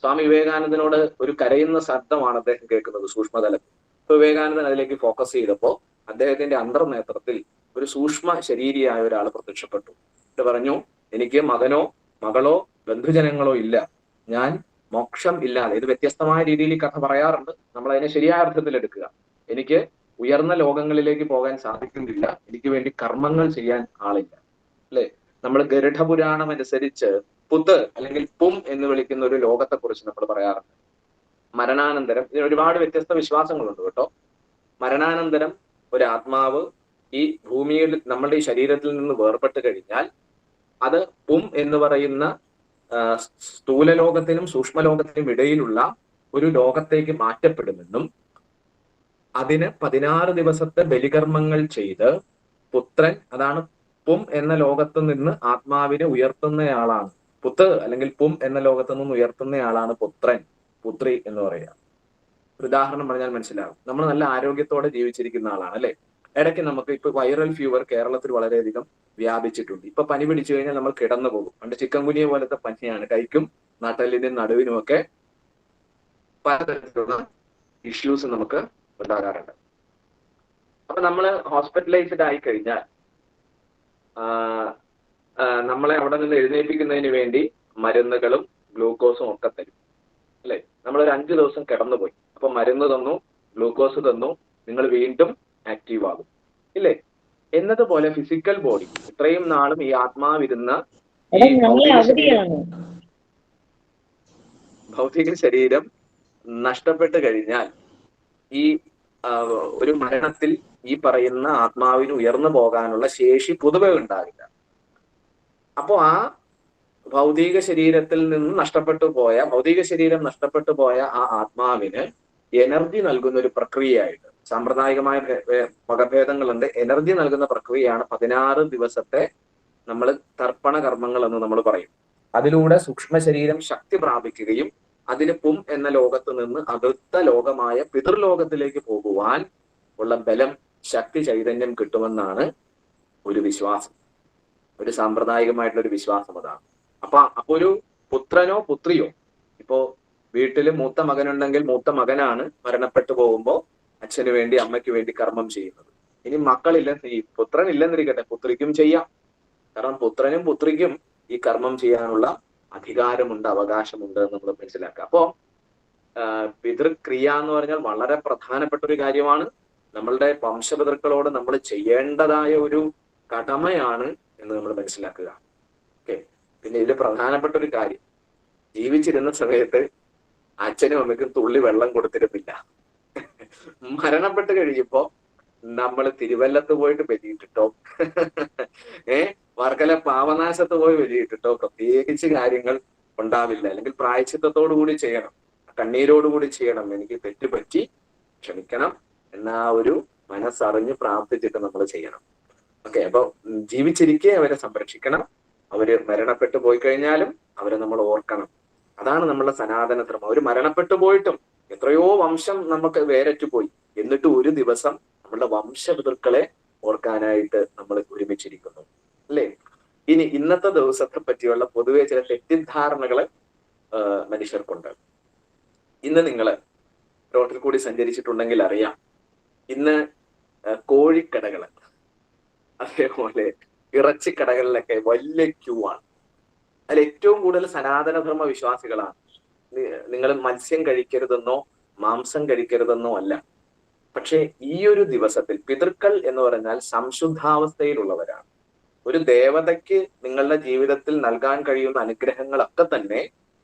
സ്വാമി വിവേകാനന്ദനോട് ഒരു കരയുന്ന ശബ്ദമാണ് അദ്ദേഹം കേൾക്കുന്നത് സൂക്ഷ്മതലത്തിൽ. വിവേകാനന്ദൻ അതിലേക്ക് ഫോക്കസ് ചെയ്തപ്പോൾ അദ്ദേഹത്തിന്റെ അന്തർനേത്രത്തിൽ ഒരു സൂക്ഷ്മ ശരീരിയായ ഒരാൾ പ്രത്യക്ഷപ്പെട്ടു. ഇത് പറഞ്ഞു, എനിക്ക് മകനോ മകളോ ബന്ധുജനങ്ങളോ ഇല്ല, ഞാൻ മോക്ഷം ഇല്ലാതെ, ഇത് വ്യത്യസ്തമായ രീതിയിൽ ഈ കഥ പറയാറുണ്ട്, നമ്മൾ അതിനെ ശരിയായ അർത്ഥത്തിൽ എടുക്കുക. എനിക്ക് ഉയർന്ന ലോകങ്ങളിലേക്ക് പോകാൻ സാധിക്കുന്നില്ല, എനിക്ക് വേണ്ടി കർമ്മങ്ങൾ ചെയ്യാൻ ആളില്ല. അല്ലെ? നമ്മൾ ഗരുഡപുരാണം അനുസരിച്ച് പുത്ത് അല്ലെങ്കിൽ പും എന്ന് വിളിക്കുന്ന ഒരു ലോകത്തെ കുറിച്ച് നമ്മൾ പറയാറുണ്ട്. മരണാനന്തരം ഇതിന് ഒരുപാട് വ്യത്യസ്ത വിശ്വാസങ്ങളുണ്ട് കേട്ടോ. മരണാനന്തരം ഒരു ആത്മാവ് ഈ ഭൂമിയിൽ നമ്മളുടെ ഈ ശരീരത്തിൽ നിന്ന് വേർപെട്ട് കഴിഞ്ഞാൽ അത് പും എന്ന് പറയുന്ന സ്ഥൂലലോകത്തിനും സൂക്ഷ്മലോകത്തിനും ഇടയിലുള്ള ഒരു ലോകത്തേക്ക് മാറ്റപ്പെടുമെന്നും അതിന് 16 ദിവസത്തെ ബലികർമ്മങ്ങൾ ചെയ്ത് പുത്രൻ, അതാണ് പും എന്ന ലോകത്ത് നിന്ന് ആത്മാവിനെ ഉയർത്തുന്നയാളാണ് പുത്ത്, അല്ലെങ്കിൽ പും എന്ന ലോകത്ത് നിന്ന് ഉയർത്തുന്നയാളാണ് പുത്രൻ, പുത്രി എന്ന് പറയുക. ഒരു ഉദാഹരണം പറഞ്ഞാൽ മനസ്സിലാവും. നമ്മൾ നല്ല ആരോഗ്യത്തോടെ ജീവിച്ചിരിക്കുന്ന ആളാണ് അല്ലെ. ഇടയ്ക്ക് നമുക്ക് ഇപ്പൊ വൈറൽ ഫീവർ കേരളത്തിൽ വളരെയധികം വ്യാപിച്ചിട്ടുണ്ട്. ഇപ്പൊ പനി പിടിച്ചു കഴിഞ്ഞാൽ നമ്മൾ കിടന്നു പോകും. പണ്ട് ചിക്കൻ ഗുനിയ പോലത്തെ പനിയാണ്, കൈക്കും നട്ടലിന്റെയും നടുവിനുമൊക്കെ പലതരത്തിലുള്ള ഇഷ്യൂസ് നമുക്ക് ഉണ്ടാകാറുണ്ട്. അപ്പൊ നമ്മള് ഹോസ്പിറ്റലൈസ്ഡ് ആയി കഴിഞ്ഞാൽ നമ്മളെ അവിടെ നിന്ന് എഴുന്നേൽപ്പിക്കുന്നതിന് വേണ്ടി മരുന്നുകളും ഗ്ലൂക്കോസും ഒക്കെ തരും അല്ലെ. നമ്മളൊരു 5 ദിവസം കിടന്നുപോയി, അപ്പൊ മരുന്ന് തന്നു, ഗ്ലൂക്കോസ് തന്നു, നിങ്ങൾ വീണ്ടും ആക്റ്റീവ് ആകും ഇല്ലേ. എന്നതുപോലെ ഫിസിക്കൽ ബോഡി ഇത്രയും നാളും ഈ ആത്മാവിരുന്ന ഭൗതിക ശരീരം നഷ്ടപ്പെട്ട് കഴിഞ്ഞാൽ ഈ ഒരു മരണത്തിൽ ഈ പറയുന്ന ആത്മാവിന് ഉയർന്നു പോകാനുള്ള ശേഷി പൊതുവെ ഉണ്ടാകില്ല. അപ്പോ ആ ഭൗതിക ശരീരത്തിൽ നിന്ന് ഭൗതിക ശരീരം നഷ്ടപ്പെട്ടു പോയ ആ ആത്മാവിന് എനർജി നൽകുന്ന ഒരു പ്രക്രിയയായിട്ട് സാമ്പ്രദായികമായ വകഭേദങ്ങളുണ്ട്. എനർജി നൽകുന്ന പ്രക്രിയയാണ് 16 ദിവസത്തെ നമ്മൾ തർപ്പണ കർമ്മങ്ങൾ എന്ന് നമ്മൾ പറയും. അതിലൂടെ സൂക്ഷ്മ ശരീരം ശക്തി പ്രാപിക്കുകയും അതിന് പും എന്ന ലോകത്ത് നിന്ന് അടുത്ത ലോകമായ പിതൃലോകത്തിലേക്ക് പോകുവാൻ ഉള്ള ബലം, ശക്തി, ചൈതന്യം കിട്ടുമെന്നാണ് ഒരു വിശ്വാസം. ഒരു സാമ്പ്രദായികമായിട്ടുള്ള ഒരു വിശ്വാസം അതാണ്. അപ്പൊ ഒരു പുത്രനോ പുത്രിയോ, ഇപ്പോ വീട്ടില് മൂത്ത മകനുണ്ടെങ്കിൽ മൂത്ത മകനാണ് മരണപ്പെട്ടു പോകുമ്പോ അച്ഛന് വേണ്ടി അമ്മയ്ക്ക് വേണ്ടി കർമ്മം ചെയ്യുന്നത്. ഇനി മക്കളില്ല, ഈ പുത്രൻ ഇല്ലെന്നിരിക്കട്ടെ, പുത്രിക്കും ചെയ്യാം. കാരണം പുത്രനും പുത്രിക്കും ഈ കർമ്മം ചെയ്യാനുള്ള അധികാരമുണ്ട്, അവകാശമുണ്ട് എന്ന് നമ്മൾ മനസ്സിലാക്കുക. അപ്പോ പിതൃക്രിയ എന്ന് പറഞ്ഞാൽ വളരെ പ്രധാനപ്പെട്ട ഒരു കാര്യമാണ്. നമ്മളുടെ വംശപിതൃക്കളോട് നമ്മൾ ചെയ്യേണ്ടതായ ഒരു കടമയാണ് എന്ന് നമ്മൾ മനസ്സിലാക്കുക. ഓക്കെ. പിന്നെ ഇതിൽ പ്രധാനപ്പെട്ട ഒരു കാര്യം, ജീവിച്ചിരുന്ന സമയത്ത് അച്ഛനും അമ്മയ്ക്കും തുള്ളി വെള്ളം കൊടുത്തിരുന്നില്ല. മരണപ്പെട്ട് കഴിയുമ്പോ നമ്മൾ തിരുവല്ലത്ത് പോയിട്ട് ബലിയിട്ടിട്ടോ വർക്കല പാവനാശത്ത് പോയി ബലിയിട്ടിട്ടോ പ്രത്യേകിച്ച് കാര്യങ്ങൾ ഉണ്ടാവില്ല. അല്ലെങ്കിൽ പ്രായശ്ചിത്തത്തോടു കൂടി ചെയ്യണം, കണ്ണീരോടുകൂടി ചെയ്യണം. എനിക്ക് തെറ്റുപറ്റി, ക്ഷമിക്കണം എന്ന ഒരു മനസ്സറിഞ്ഞ് പ്രാർത്ഥിച്ചിട്ട് നമ്മൾ ചെയ്യണം. ഓക്കെ. അപ്പൊ ജീവിച്ചിരിക്കെ അവരെ സംരക്ഷിക്കണം, അവര് മരണപ്പെട്ടു പോയി കഴിഞ്ഞാലും അവരെ നമ്മൾ ഓർക്കണം. അതാണ് നമ്മളുടെ സനാതന ധർമ്മം. അവര് മരണപ്പെട്ടു പോയിട്ടും എത്രയോ വംശം നമുക്ക് വേരറ്റുപോയി, എന്നിട്ട് ഒരു ദിവസം നമ്മളുടെ വംശപിതൃക്കളെ ഓർക്കാനായിട്ട് നമ്മൾ ഒരുമിച്ചിരിക്കുന്നു അല്ലേ. ഇനി ഇന്നത്തെ ദിവസത്തെ പറ്റിയുള്ള പൊതുവെ ചില തെറ്റിദ്ധാരണകള് മനുഷ്യർക്കുണ്ട്. ഇന്ന് നിങ്ങൾ റോഡിൽ കൂടി സഞ്ചരിച്ചിട്ടുണ്ടെങ്കിൽ അറിയാം, ഇന്ന് കോഴിക്കടകള് അതേപോലെ ഇറച്ചിക്കടകളിലൊക്കെ വലിയ ക്യൂ ആണ്. അതിൽ ഏറ്റവും കൂടുതൽ സനാതനധർമ്മ വിശ്വാസികളാണ്. നിങ്ങൾ മത്സ്യം കഴിക്കരുതെന്നോ മാംസം കഴിക്കരുതെന്നോ അല്ല. പക്ഷെ ഈ ഒരു ദിവസത്തിൽ പിതൃക്കൾ എന്ന് പറഞ്ഞാൽ സംശുദ്ധാവസ്ഥയിലുള്ളവരാണ്. ഒരു ദേവതയ്ക്ക് നിങ്ങളുടെ ജീവിതത്തിൽ നൽകാൻ കഴിയുന്ന അനുഗ്രഹങ്ങളൊക്കെ തന്നെ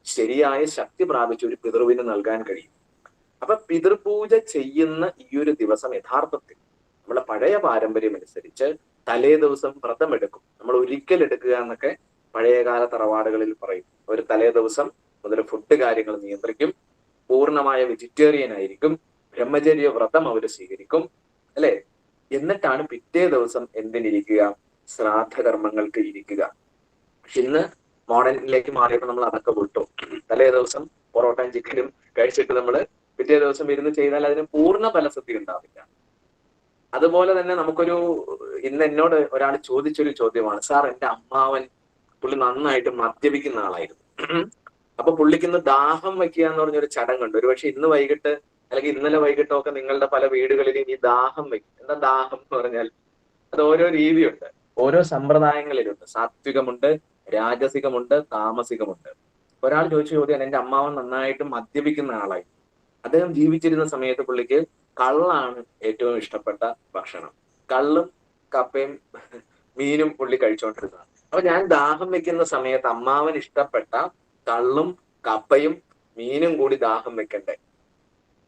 ശരിയായ ശക്തി പ്രാപിച്ച ഒരു പിതൃവിന് നൽകാൻ കഴിയും. അപ്പൊ പിതൃപൂജ ചെയ്യുന്ന ഈ ഒരു ദിവസം യഥാർത്ഥത്തിൽ നമ്മുടെ പഴയ പാരമ്പര്യം അനുസരിച്ച് തലേ ദിവസം വ്രതമെടുക്കും. നമ്മൾ ഒരിക്കൽ എടുക്കുക എന്നൊക്കെ പഴയകാല തറവാടുകളിൽ പറയും. ഒരു തലേ ദിവസം മുതൽ ഫുഡ് കാര്യങ്ങൾ നിയന്ത്രിക്കും, പൂർണ്ണമായ വെജിറ്റേറിയൻ ആയിരിക്കും, ബ്രഹ്മചര്യ വ്രതം അവർ സ്വീകരിക്കും അല്ലെ. എന്നിട്ടാണ് പിറ്റേ ദിവസം എന്തിനിരിക്കുക, ശ്രാദ്ധകർമ്മങ്ങൾക്ക് ഇരിക്കുക. ഇന്ന് മോഡേണിലേക്ക് മാറിയപ്പോൾ നമ്മൾ അതൊക്കെ വിട്ടു. തലേ ദിവസം പൊറോട്ടയും ചിക്കനും കഴിച്ചിട്ട് നമ്മൾ പിറ്റേ ദിവസം ഇരുന്ന് ചെയ്താൽ അതിന് പൂർണ്ണ ഫലസിദ്ധി ഉണ്ടാവില്ല. അതുപോലെ തന്നെ നമുക്കൊരു ഇന്ന് എന്നോട് ഒരാൾ ചോദിച്ചൊരു ചോദ്യമാണ്, സാർ എന്റെ അമ്മാവൻ പുള്ളി നന്നായിട്ട് മദ്യപിക്കുന്ന ആളായിരുന്നു. അപ്പൊ പുള്ളിക്കിന്ന് ദാഹം വയ്ക്കുക എന്ന് പറഞ്ഞൊരു ചടങ്ങുണ്ട്. ഒരുപക്ഷെ ഇന്ന് വൈകിട്ട് അല്ലെങ്കിൽ ഇന്നലെ വൈകിട്ടോ ഒക്കെ നിങ്ങളുടെ പല വീടുകളിലും ഈ ദാഹം വയ്ക്കും. എന്താ ദാഹം എന്ന് പറഞ്ഞാൽ അത് ഓരോ രീതിയുണ്ട്, ഓരോ സമ്പ്രദായങ്ങളിലുണ്ട്. സാത്വികമുണ്ട്, രാജസികമുണ്ട്, താമസികമുണ്ട്. ഒരാൾ ചോദിച്ച ചോദ്യമാണ്, എന്റെ അമ്മാവൻ നന്നായിട്ട് മദ്യപിക്കുന്ന ആളായി. അദ്ദേഹം ജീവിച്ചിരുന്ന സമയത്ത് പുള്ളിക്ക് കള്ളാണ് ഏറ്റവും ഇഷ്ടപ്പെട്ട ഭക്ഷണം. കള്ളും കപ്പയും മീനും പുള്ളി കഴിച്ചുകൊണ്ടിരുന്നതാണ്. അപ്പൊ ഞാൻ ദാഹം വെക്കുന്ന സമയത്ത് അമ്മാവൻ ഇഷ്ടപ്പെട്ട കള്ളും കപ്പയും മീനും കൂടി ദാഹം വെക്കണ്ടേ?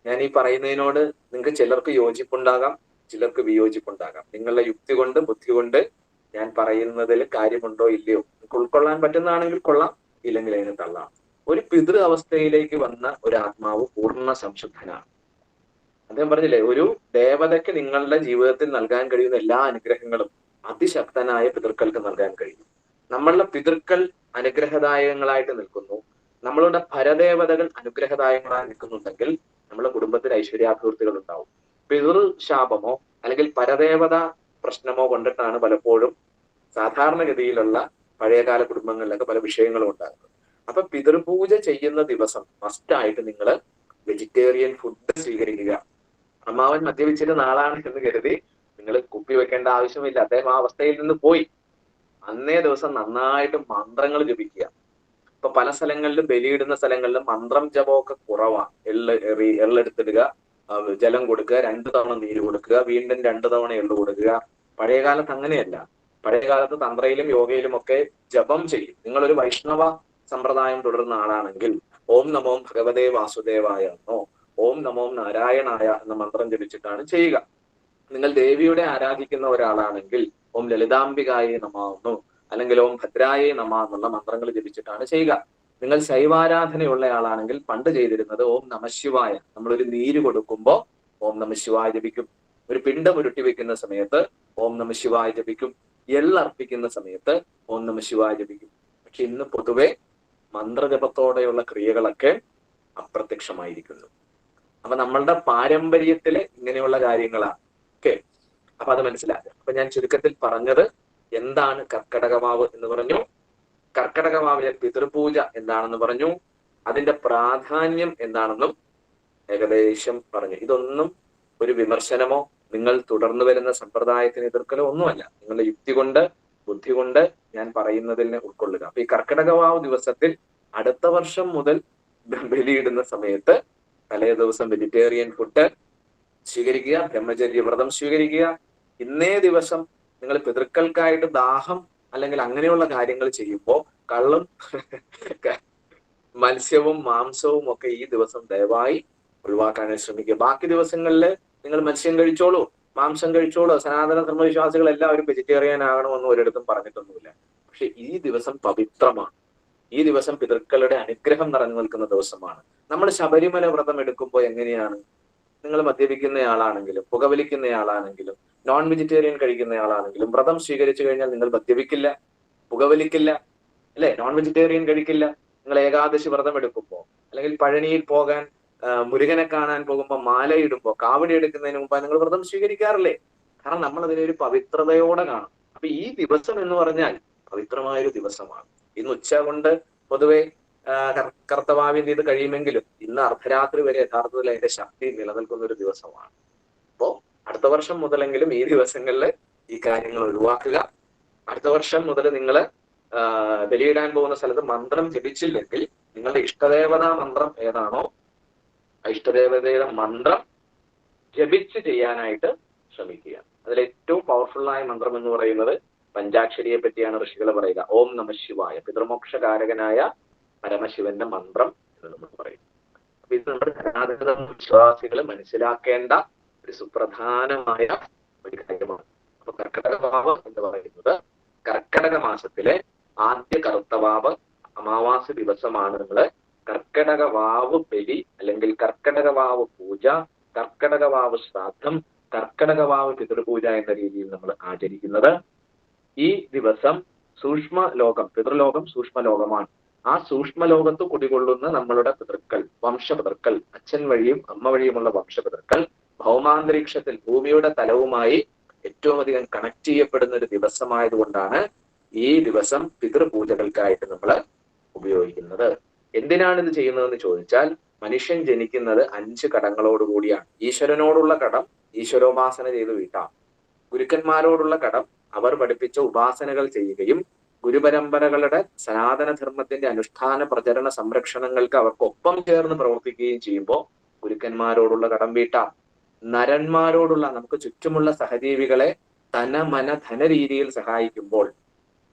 ഞാൻ ഈ പറയുന്നതിനോട് നിങ്ങൾക്ക് ചിലർക്ക് യോജിപ്പുണ്ടാകാം, ചിലർക്ക് വിയോജിപ്പുണ്ടാകാം. നിങ്ങളുടെ യുക്തി കൊണ്ട് ബുദ്ധി കൊണ്ട് ഞാൻ പറയുന്നതിൽ കാര്യമുണ്ടോ ഇല്ലയോ, ഉൾക്കൊള്ളാൻ പറ്റുന്നതാണെങ്കിൽ കൊള്ളാം, ഇല്ലെങ്കിൽ അതിന് തള്ളാം. ഒരു പിതൃ അവസ്ഥയിലേക്ക് വന്ന ഒരു ആത്മാവ് പൂർണ്ണ സംശുദ്ധനാണ്. അദ്ദേഹം പറഞ്ഞില്ലേ, ഒരു ദേവതയ്ക്ക് നിങ്ങളുടെ ജീവിതത്തിൽ നൽകാൻ കഴിയുന്ന എല്ലാ അനുഗ്രഹങ്ങളും അതിശക്തനായ പിതൃക്കൾക്ക് നൽകാൻ കഴിയും. നമ്മളുടെ പിതൃക്കൾ അനുഗ്രഹദായകങ്ങളായിട്ട് നിൽക്കുന്നു, നമ്മളുടെ പരദേവതകൾ അനുഗ്രഹദായകങ്ങളായി നിൽക്കുന്നുണ്ടെങ്കിൽ നമ്മുടെ കുടുംബത്തിൽ ഐശ്വര്യാഭിവൃദ്ധികൾ ഉണ്ടാവും. പിതൃ ശാപമോ അല്ലെങ്കിൽ പരദേവത പ്രശ്നമോ കൊണ്ടിട്ടാണ് പലപ്പോഴും സാധാരണഗതിയിലുള്ള പഴയകാല കുടുംബങ്ങളിലൊക്കെ പല വിഷയങ്ങളും ഉണ്ടാകുന്നത്. അപ്പൊ പിതൃപൂജ ചെയ്യുന്ന ദിവസം മസ്റ്റായിട്ട് നിങ്ങൾ വെജിറ്റേറിയൻ ഫുഡ് സ്വീകരിക്കുക. അമ്മാവൻ മദ്യപിച്ചിരുന്ന ആളാണ് എന്ന് കരുതി നിങ്ങൾ കുപ്പി വെക്കേണ്ട ആവശ്യമില്ല. അദ്ദേഹം ആ അവസ്ഥയിൽ നിന്ന് പോയി. അന്നേ ദിവസം നന്നായിട്ട് മന്ത്രങ്ങൾ ജപിക്കുക. ഇപ്പൊ പല സ്ഥലങ്ങളിലും ബലിയിടുന്ന സ്ഥലങ്ങളിലും മന്ത്രം ജപമൊക്കെ കുറവാണ്. എള്ളെടുത്തിടുക, ജലം കൊടുക്കുക, 2 തവണ നീര് കൊടുക്കുക, വീണ്ടും 2 തവണ എള്ള് കൊടുക്കുക. പഴയകാലത്ത് അങ്ങനെയല്ല. പഴയകാലത്ത് തന്ത്രയിലും യോഗയിലും ഒക്കെ ജപം ചെയ്യും. നിങ്ങളൊരു വൈഷ്ണവ സമ്പ്രദായം തുടരുന്ന ആളാണെങ്കിൽ ഓം നമോ ഭഗവതേ വാസുദേവായ എന്നോ ഓം നമോ നാരായണായ എന്ന മന്ത്രം ജപിച്ചിട്ടാണ് ചെയ്യുക. നിങ്ങൾ ദേവിയുടെ ആരാധിക്കുന്ന ഒരാളാണെങ്കിൽ ഓം ലളിതാംബികായെ നമാന്നോ അല്ലെങ്കിൽ ഓം ഭദ്രായേ നമ എന്നുള്ള മന്ത്രങ്ങൾ ജപിച്ചിട്ടാണ് ചെയ്യുക. നിങ്ങൾ ശൈവാരാധനയുള്ള ആളാണെങ്കിൽ പണ്ട് ചെയ്തിരുന്നത് ഓം നമശിവായ, നമ്മളൊരു നീര് കൊടുക്കുമ്പോൾ ഓം നമശിവായ ജപിക്കും. ഒരു പിണ്ടം ഉരുട്ടി വെക്കുന്ന സമയത്ത് ഓം നമശിവായ ജപിക്കും. എള്ളർപ്പിക്കുന്ന സമയത്ത് ഓം നമശിവായ ജപിക്കും. പക്ഷെ ഇന്ന് പൊതുവെ മന്ത്രജപത്തോടെയുള്ള ക്രിയകളൊക്കെ അപ്രത്യക്ഷമായിരിക്കുന്നു. അപ്പൊ നമ്മളുടെ പാരമ്പര്യത്തില് ഇങ്ങനെയുള്ള കാര്യങ്ങളാണ്. ഓക്കെ, അപ്പൊ അത് മനസ്സിലാക്കുക. അപ്പൊ ഞാൻ ചുരുക്കത്തിൽ പറഞ്ഞത് എന്താണ് കർക്കടകവാവ് എന്ന് പറഞ്ഞു, കർക്കടകവാവിലെ പിതൃപൂജ എന്താണെന്ന് പറഞ്ഞു, അതിന്റെ പ്രാധാന്യം എന്താണെന്നും ഏകദേശം പറഞ്ഞു. ഇതൊന്നും ഒരു വിമർശനമോ നിങ്ങൾ തുടർന്നു വരുന്ന സമ്പ്രദായത്തിന് എതിർക്കലോ ഒന്നുമല്ല. നിങ്ങളുടെ യുക്തി കൊണ്ട് ബുദ്ധി കൊണ്ട് ഞാൻ പറയുന്നതിനെ ഉൾക്കൊള്ളുക. അപ്പൊ ഈ കർക്കടകവാവ് ദിവസത്തിൽ അടുത്ത വർഷം മുതൽ ബലിയിടുന്ന സമയത്ത് തലേ ദിവസം വെജിറ്റേറിയൻ ഫുഡ് സ്വീകരിക്കുക, ബ്രഹ്മചര്യ വ്രതം സ്വീകരിക്കുക. ഇന്നേ ദിവസം നിങ്ങൾ പിതൃക്കൾക്കായിട്ട് ദാഹം അല്ലെങ്കിൽ അങ്ങനെയുള്ള കാര്യങ്ങൾ ചെയ്യുമ്പോൾ കള്ളും മത്സ്യവും മാംസവും ഒക്കെ ഈ ദിവസം ദയവായി ഒഴിവാക്കാനായി ശ്രമിക്കുക. ബാക്കി ദിവസങ്ങളിൽ നിങ്ങൾ മത്സ്യം കഴിച്ചോളൂ, മാംസം കഴിച്ചോളൂ. സനാതന ധർമ്മവിശ്വാസികൾ എല്ലാവരും വെജിറ്റേറിയൻ ആകണമെന്ന് ഒരിടത്തും പറഞ്ഞിട്ടൊന്നുമില്ല. പക്ഷെ ഈ ദിവസം പവിത്രമാണ്. ഈ ദിവസം പിതൃക്കളുടെ അനുഗ്രഹം നിറഞ്ഞു നിൽക്കുന്ന ദിവസമാണ്. നമ്മൾ ശബരിമല വ്രതം എടുക്കുമ്പോൾ എങ്ങനെയാണ്? നിങ്ങൾ മദ്യപിക്കുന്നയാളാണെങ്കിലും പുകവലിക്കുന്നയാളാണെങ്കിലും നോൺ വെജിറ്റേറിയൻ കഴിക്കുന്നയാളാണെങ്കിലും വ്രതം സ്വീകരിച്ചു കഴിഞ്ഞാൽ നിങ്ങൾ മദ്യപിക്കില്ല, പുകവലിക്കില്ല, അല്ലെ? നോൺ വെജിറ്റേറിയൻ കഴിക്കില്ല. നിങ്ങൾ ഏകാദശി വ്രതം എടുക്കുമ്പോൾ അല്ലെങ്കിൽ പഴനിയിൽ പോകാൻ മുരുകനെ കാണാൻ പോകുമ്പോൾ മാലയിടുമ്പോൾ കാവടി എടുക്കുന്നതിന് മുമ്പ് നിങ്ങൾ വ്രതം സ്വീകരിക്കാറില്ലേ? കാരണം നമ്മൾ അതിനൊരു പവിത്രതയോടെ കാണും. അപ്പൊ ഈ ദിവസം എന്ന് പറഞ്ഞാൽ പവിത്രമായൊരു ദിവസമാണ്. ഇന്ന് ഉച്ച കൊണ്ട് പൊതുവെ കർത്തവാവിന്റെ ഇത് കഴിയുമെങ്കിലും ഇന്ന് അർദ്ധരാത്രി വരെ യഥാർത്ഥത്തിൽ അതിന്റെ ശക്തി നിലനിൽക്കുന്ന ഒരു ദിവസമാണ്. അപ്പോ അടുത്ത വർഷം മുതലെങ്കിലും ഈ ദിവസങ്ങളിൽ ഈ കാര്യങ്ങൾ ഒഴിവാക്കുക. അടുത്ത വർഷം മുതൽ നിങ്ങൾ ബലിയിടാൻ പോകുന്ന സ്ഥലത്ത് മന്ത്രം ജപിച്ചില്ലെങ്കിൽ നിങ്ങളുടെ ഇഷ്ടദേവതാ മന്ത്രം ഏതാണോ ആ ഇഷ്ടദേവതയുടെ മന്ത്രം ജപിച്ച് ചെയ്യാനായിട്ട് ശ്രമിക്കുക. അതിൽ ഏറ്റവും പവർഫുള്ളായ മന്ത്രം എന്ന് പറയുന്നത് പഞ്ചാക്ഷരിയെ പറ്റിയാണ് ഋഷികൾ പറയുക. ഓം നമഃശിവായ, പിതൃമോക്ഷകാരകനായ പരമശിവന്റെ മന്ത്രം എന്ന് നമ്മൾ പറയും. അപ്പൊ ഇത് നമ്മുടെ സനാതന വിശ്വാസികൾ മനസ്സിലാക്കേണ്ട ഒരു സുപ്രധാനമായ ഒരു കാര്യമാണ്. അപ്പൊ കർക്കടകവാവ് എന്ന് പറയുന്നത് കർക്കടക മാസത്തിലെ ആദ്യ കറുത്തവാവ് അമാവാസി ദിവസമാണ് നിങ്ങൾ കർക്കടകവാവ് ബലി അല്ലെങ്കിൽ കർക്കടകവാവ് പൂജ, കർക്കടകവാവ് ശ്രാദ്ധം, കർക്കടകവാവ് പിതൃപൂജ എന്ന രീതിയിൽ നമ്മൾ ആചരിക്കുന്നത്. ഈ ദിവസം സൂക്ഷ്മ ലോകം, പിതൃലോകം സൂക്ഷ്മ ലോകമാണ്. ആ സൂക്ഷ്മലോകത്ത് കുടികൊള്ളുന്ന നമ്മളുടെ പിതൃക്കൾ, വംശപിതൃക്കൾ, അച്ഛൻ വഴിയും അമ്മ വഴിയുമുള്ള വംശപിതൃക്കൾ ഭൗമാന്തരീക്ഷത്തിൽ ഭൂമിയുടെ തലവുമായി ഏറ്റവും അധികം കണക്ട് ചെയ്യപ്പെടുന്ന ഒരു ദിവസമായതുകൊണ്ടാണ് ഈ ദിവസം പിതൃപൂജകൾക്കായിട്ട് നമ്മൾ ഉപയോഗിക്കുന്നത്. എന്തിനാണ് ഇത് ചെയ്യുന്നതെന്ന് ചോദിച്ചാൽ, മനുഷ്യൻ ജനിക്കുന്നത് 5 കടങ്ങളോടുകൂടിയാണ്. ഈശ്വരനോടുള്ള കടം ഈശ്വരോപാസന ചെയ്ത് വീട്ടാം. ഗുരുക്കന്മാരോടുള്ള കടം അവർ പഠിപ്പിച്ച ഉപാസനകൾ ചെയ്യുകയും ഗുരുപരമ്പരകളുടെ സനാതനധർമ്മത്തിന്റെ അനുഷ്ഠാന പ്രചരണ സംരക്ഷണങ്ങൾക്ക് അവർക്കൊപ്പം ചേർന്ന് പ്രവർത്തിക്കുകയും ചെയ്യുമ്പോൾ ഗുരുക്കന്മാരോടുള്ള കടം വീട്ടാം. നരന്മാരോടുള്ള, നമുക്ക് ചുറ്റുമുള്ള സഹജീവികളെ തന ധന രീതിയിൽ സഹായിക്കുമ്പോൾ,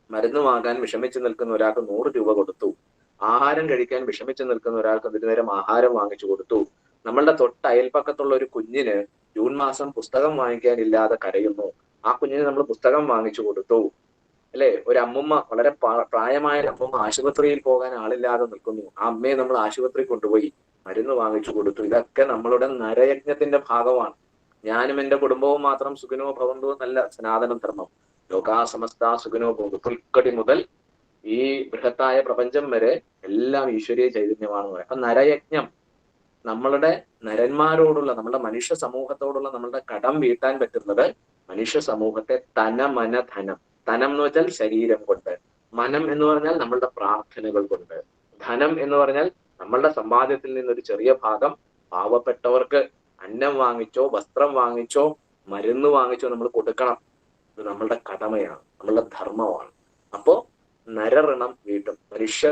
മരുന്ന് വാങ്ങാൻ വിഷമിച്ചു നിൽക്കുന്ന ഒരാൾക്ക് 100 രൂപ കൊടുത്തു, ആഹാരം കഴിക്കാൻ വിഷമിച്ചു നിൽക്കുന്ന ഒരാൾക്ക് ഒരു നേരം ആഹാരം വാങ്ങിച്ചു കൊടുത്തു, നമ്മളുടെ തൊട്ട് അയൽപ്പക്കത്തുള്ള ഒരു കുഞ്ഞിന് ജൂൺ മാസം പുസ്തകം വാങ്ങിക്കാനില്ലാതെ കരയുന്നു, ആ കുഞ്ഞിന് നമ്മൾ പുസ്തകം വാങ്ങിച്ചു കൊടുത്തു, അല്ലെ? ഒരു അമ്മുമ്മ, വളരെ പ്രായമായ ഒരു അമ്മുമ്മ ആശുപത്രിയിൽ പോകാൻ ആളില്ലാതെ നിൽക്കുന്നു, ആ അമ്മയെ നമ്മൾ ആശുപത്രി കൊണ്ടുപോയി മരുന്ന് വാങ്ങിച്ചു കൊടുത്തു. ഇതൊക്കെ നമ്മളുടെ നരയജ്ഞത്തിന്റെ ഭാഗമാണ്. ഞാനും എന്റെ കുടുംബവും മാത്രം സുഖിനോ ഭവന്തു എന്നല്ല സനാതന ധർമ്മം. ലോകാസമസ്ത സുഖിനോ ഭവന്തു. പുൽക്കടി മുതൽ ഈ ബൃഹത്തായ പ്രപഞ്ചം വരെ എല്ലാം ഈശ്വരീയ ചൈതന്യമാണെന്ന് പറയാം. അപ്പൊ നരയജ്ഞം, നമ്മളുടെ നരന്മാരോടുള്ള, നമ്മുടെ മനുഷ്യ സമൂഹത്തോടുള്ള നമ്മളുടെ കടം വീട്ടാൻ പറ്റുന്നത് മനുഷ്യ സമൂഹത്തെ ധനം, ധനം എന്ന് വെച്ചാൽ ശരീരം കൊണ്ട്, മനം എന്ന് പറഞ്ഞാൽ നമ്മളുടെ പ്രാർത്ഥനകൾ കൊണ്ട്, ധനം എന്ന് പറഞ്ഞാൽ നമ്മളുടെ സമ്പാദ്യത്തിൽ നിന്നൊരു ചെറിയ ഭാഗം പാവപ്പെട്ടവർക്ക് അന്നം വാങ്ങിച്ചോ വസ്ത്രം വാങ്ങിച്ചോ മരുന്ന് വാങ്ങിച്ചോ നമ്മൾ കൊടുക്കണം. ഇത് നമ്മളുടെ കടമയാണ്, നമ്മളുടെ ധർമ്മമാണ്. അപ്പോ നരഋണം വീട്ടും, മനുഷ്യ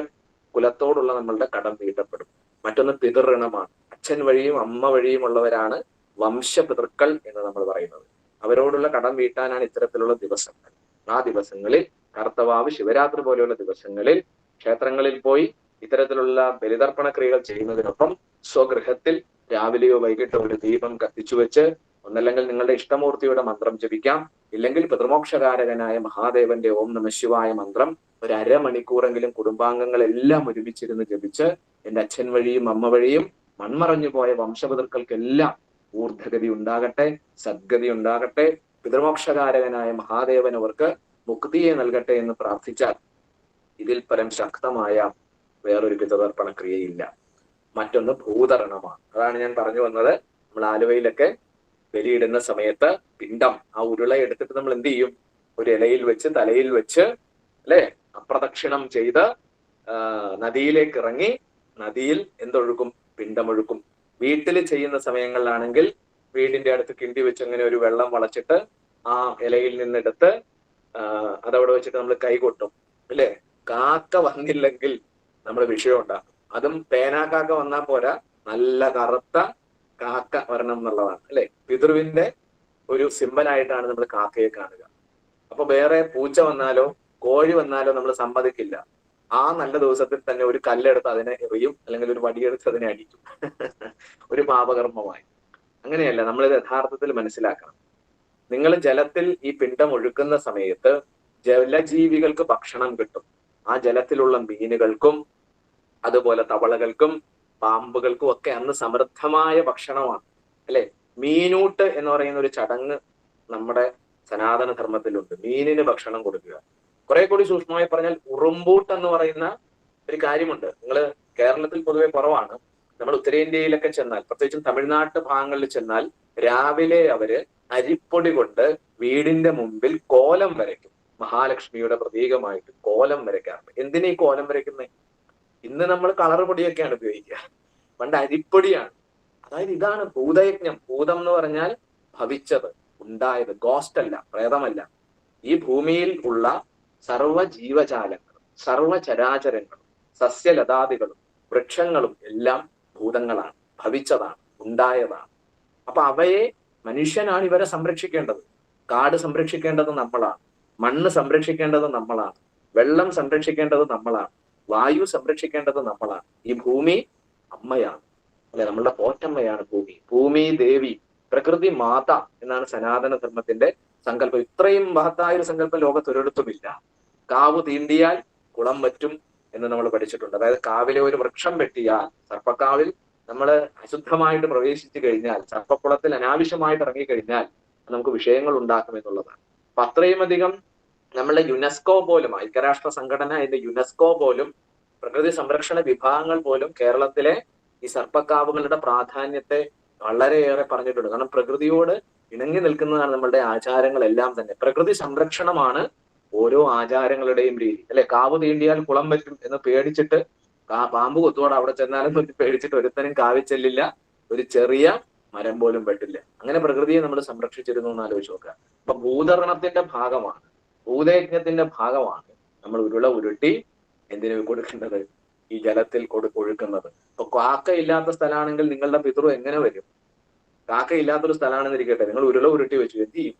കുലത്തോടുള്ള നമ്മളുടെ കടം വീട്ടപ്പെടും. മറ്റൊന്ന് പിതൃഋണമാണ്. അച്ഛൻ വഴിയും അമ്മ വഴിയുമുള്ളവരാണ് വംശപിതൃക്കൾ എന്ന് നമ്മൾ പറയുന്നത്. അവരോടുള്ള കടം വീട്ടാനാണ് ഇത്തരത്തിലുള്ള ദിവസങ്ങൾ. ആ ദിവസങ്ങളിൽ കർത്തവാവ് ശിവരാത്രി പോലെയുള്ള ദിവസങ്ങളിൽ ക്ഷേത്രങ്ങളിൽ പോയി ഇത്തരത്തിലുള്ള ബലിതർപ്പണ ക്രിയകൾ ചെയ്യുന്നതിനൊപ്പം സ്വഗൃഹത്തിൽ രാവിലെയോ വൈകിട്ടോ ഒരു ദീപം കത്തിച്ചു വെച്ച്, ഒന്നല്ലെങ്കിൽ നിങ്ങളുടെ ഇഷ്ടമൂർത്തിയുടെ മന്ത്രം ജപിക്കാം, ഇല്ലെങ്കിൽ പിതൃമോക്ഷകാരകനായ മഹാദേവന്റെ ഓം നമഃശിവായ മന്ത്രം ഒരു അരമണിക്കൂറെങ്കിലും കുടുംബാംഗങ്ങളെല്ലാം ഒരുമിച്ചിരുന്ന് ജപിച്ച്, എന്റെ അച്ഛൻ വഴിയും അമ്മ വഴിയും മൺമറഞ്ഞു പോയ വംശപിതൃക്കൾക്കെല്ലാം ഊർധഗതി ഉണ്ടാകട്ടെ, സദ്ഗതി ഉണ്ടാകട്ടെ, പിതൃമോക്ഷകാരകനായ മഹാദേവൻ അവർക്ക് മുക്തിയെ നൽകട്ടെ എന്ന് പ്രാർത്ഥിച്ചാൽ ഇതിൽ പരം ശക്തമായ വേറൊരു പിതൃതർപ്പണ ക്രിയയില്ല. മറ്റൊന്ന് ഭൂതരണമാണ്. അതാണ് ഞാൻ പറഞ്ഞു വന്നത്. നമ്മൾ ആലുവയിലൊക്കെ ബലിയിടുന്ന സമയത്ത് പിണ്ടം, ആ ഉരുള എടുത്തിട്ട് നമ്മൾ എന്ത് ചെയ്യും? ഒരു ഇലയിൽ വെച്ച് തലയിൽ വെച്ച്, അല്ലെ, അപ്രദക്ഷിണം ചെയ്ത് നദിയിലേക്ക് ഇറങ്ങി നദിയിൽ എന്തൊഴുക്കും? പിണ്ടമൊഴുക്കും. വീട്ടിൽ ചെയ്യുന്ന സമയങ്ങളിലാണെങ്കിൽ വീടിന്റെ അടുത്ത് കിണ്ടി വെച്ച് അങ്ങനെ ഒരു വെള്ളം വളച്ചിട്ട് ആ ഇലയിൽ നിന്നെടുത്ത് അതവിടെ വെച്ചിട്ട് നമ്മൾ കൈകൊട്ടും, അല്ലെ? കാക്ക വന്നില്ലെങ്കിൽ നമ്മുടെ വിഷയം ഉണ്ടാകും. അതും പേനാക്കാക്ക വന്നാൽ പോരാ, നല്ല കറുത്ത കാക്ക വരണം എന്നുള്ളതാണ്, അല്ലെ? പിതൃവിന്റെ ഒരു സിമ്പലായിട്ടാണ് നമ്മൾ കാക്കയെ കാണുക. അപ്പൊ വേറെ പൂച്ച വന്നാലോ കോഴി വന്നാലോ നമ്മൾ സമ്മതിക്കില്ല. ആ നല്ല ദിവസത്തിൽ തന്നെ ഒരു കല്ലെടുത്ത് അതിനെ എറിയും, അല്ലെങ്കിൽ ഒരു വടിയെടുത്ത് അതിനെ അടിക്കും. ഒരു പാപകർമ്മമായി. അങ്ങനെയല്ല, നമ്മളിത് യഥാർത്ഥത്തിൽ മനസ്സിലാക്കണം. നിങ്ങൾ ജലത്തിൽ ഈ പിണ്ടം ഒഴുക്കുന്ന സമയത്ത് ജലജീവികൾക്ക് ഭക്ഷണം കിട്ടും. ആ ജലത്തിലുള്ള മീനുകൾക്കും അതുപോലെ തവളകൾക്കും പാമ്പുകൾക്കും ഒക്കെ അന്ന് സമൃദ്ധമായ ഭക്ഷണമാണ്, അല്ലെ? മീനൂട്ട് എന്ന് പറയുന്ന ഒരു ചടങ്ങ് നമ്മുടെ സനാതന ധർമ്മത്തിലുണ്ട്. മീനിന് ഭക്ഷണം കൊടുക്കുക. കുറെ കൂടി സൂക്ഷ്മമായി പറഞ്ഞാൽ ഉറുമ്പൂട്ട് എന്ന് പറയുന്ന ഒരു കാര്യമുണ്ട്. നിങ്ങൾ കേരളത്തിൽ പൊതുവെ കുറവാണ്. നമ്മൾ ഉത്തരേന്ത്യയിലൊക്കെ ചെന്നാൽ, പ്രത്യേകിച്ചും തമിഴ്നാട്ട് ഭാഗങ്ങളിൽ ചെന്നാൽ, രാവിലെ അവര് അരിപ്പൊടി കൊണ്ട് വീടിന്റെ മുമ്പിൽ കോലം വരയ്ക്കും. മഹാലക്ഷ്മിയുടെ പ്രതീകമായിട്ട് കോലം വരയ്ക്കാറുണ്ട്. എന്തിനാ ഈ കോലം വരയ്ക്കുന്നത്? ഇന്ന് നമ്മൾ കളർ പൊടിയൊക്കെയാണ് ഉപയോഗിക്കുക, പണ്ട് അരിപ്പൊടിയാണ്. അതായത് ഇതാണ് ഭൂതയജ്ഞം. ഭൂതം എന്ന് പറഞ്ഞാൽ ഭവിച്ചത്, ഉണ്ടായത്, ഗോസ്റ്റ് അല്ല, പ്രേതമല്ല. ഈ ഭൂമിയിൽ ഉള്ള സർവ ജീവജാലങ്ങളും സർവചരാചരങ്ങളും സസ്യലതാദികളും വൃക്ഷങ്ങളും എല്ലാം ഭൂതങ്ങളാണ്, ഭവിച്ചതാണ്, ഉണ്ടായതാണ്. അപ്പൊ അവയെ മനുഷ്യനാണ് ഇവരെ സംരക്ഷിക്കേണ്ടത്. കാട് സംരക്ഷിക്കേണ്ടത് നമ്മളാണ്, മണ്ണ് സംരക്ഷിക്കേണ്ടത് നമ്മളാണ്, വെള്ളം സംരക്ഷിക്കേണ്ടത് നമ്മളാണ്, വായു സംരക്ഷിക്കേണ്ടത് നമ്മളാണ്. ഈ ഭൂമി അമ്മയാണ്, അല്ലെ? നമ്മളുടെ പോറ്റമ്മയാണ് ഭൂമി. ഭൂമി ദേവി, പ്രകൃതി മാത എന്നാണ് സനാതന ധർമ്മത്തിന്റെ സങ്കല്പം. ഇത്രയും മഹത്തായ ഒരു സങ്കല്പം ലോകത്തൊരിടത്തുമില്ല. കാവ് തീണ്ടിയാൽ കുളം വറ്റും എന്ന് നമ്മൾ പഠിച്ചിട്ടുണ്ട്. അതായത് കാവിലെ ഒരു വൃക്ഷം വെട്ടിയാൽ, സർപ്പക്കാവിൽ നമ്മൾ അശുദ്ധമായിട്ട് പ്രവേശിച്ചു കഴിഞ്ഞാൽ, സർപ്പക്കുളത്തിൽ അനാവശ്യമായിട്ട് ഇറങ്ങിക്കഴിഞ്ഞാൽ നമുക്ക് വിഷയങ്ങൾ ഉണ്ടാക്കും എന്നുള്ളതാണ്. അപ്പൊ അത്രയും അധികം നമ്മളുടെ യുനെസ്കോ പോലും, ഐക്യരാഷ്ട്ര സംഘടന, അതിന്റെ യുനെസ്കോ പോലും പ്രകൃതി സംരക്ഷണ വിഭാഗങ്ങൾ പോലും കേരളത്തിലെ ഈ സർപ്പക്കാവുകളുടെ പ്രാധാന്യത്തെ വളരെയേറെ പറഞ്ഞിട്ടുണ്ട്. കാരണം പ്രകൃതിയോട് ഇണങ്ങി നിൽക്കുന്നതാണ് നമ്മളുടെ ആചാരങ്ങളെല്ലാം തന്നെ. പ്രകൃതി സംരക്ഷണമാണ് ഓരോ ആചാരങ്ങളുടെയും രീതി, അല്ലെ? കാവ് തീണ്ടിയാൽ കുളം പറ്റും എന്ന് പേടിച്ചിട്ട് പാമ്പ് കൊത്തുവാട് അവിടെ ചെന്നാലും പേടിച്ചിട്ട് ഒരുത്തനും കാവി ചെല്ലില്ല, ഒരു ചെറിയ മരം പോലും പെട്ടില്ല. അങ്ങനെ പ്രകൃതിയെ നമ്മൾ സംരക്ഷിച്ചിരുന്നു എന്ന് ആലോചിച്ച് നോക്കുക. അപ്പൊ ഭൂതഗണത്തിന്റെ ഭാഗമാണ്, ഭൂതയജ്ഞത്തിന്റെ ഭാഗമാണ് നമ്മൾ ഉരുള ഉരുട്ടി എന്തിനു കൊടുക്കേണ്ടത്? ഈ ജലത്തിൽ ഒഴുക്കുന്നത്. ഇപ്പൊ കാക്ക ഇല്ലാത്ത സ്ഥലമാണെങ്കിൽ നിങ്ങളുടെ പിതൃ എങ്ങനെ വരും? കാക്ക ഇല്ലാത്തൊരു സ്ഥലമാണെന്ന് ഇരിക്കട്ടെ, നിങ്ങൾ ഉരുള ഉരുട്ടി വെച്ചു, എന്ത് ചെയ്യും?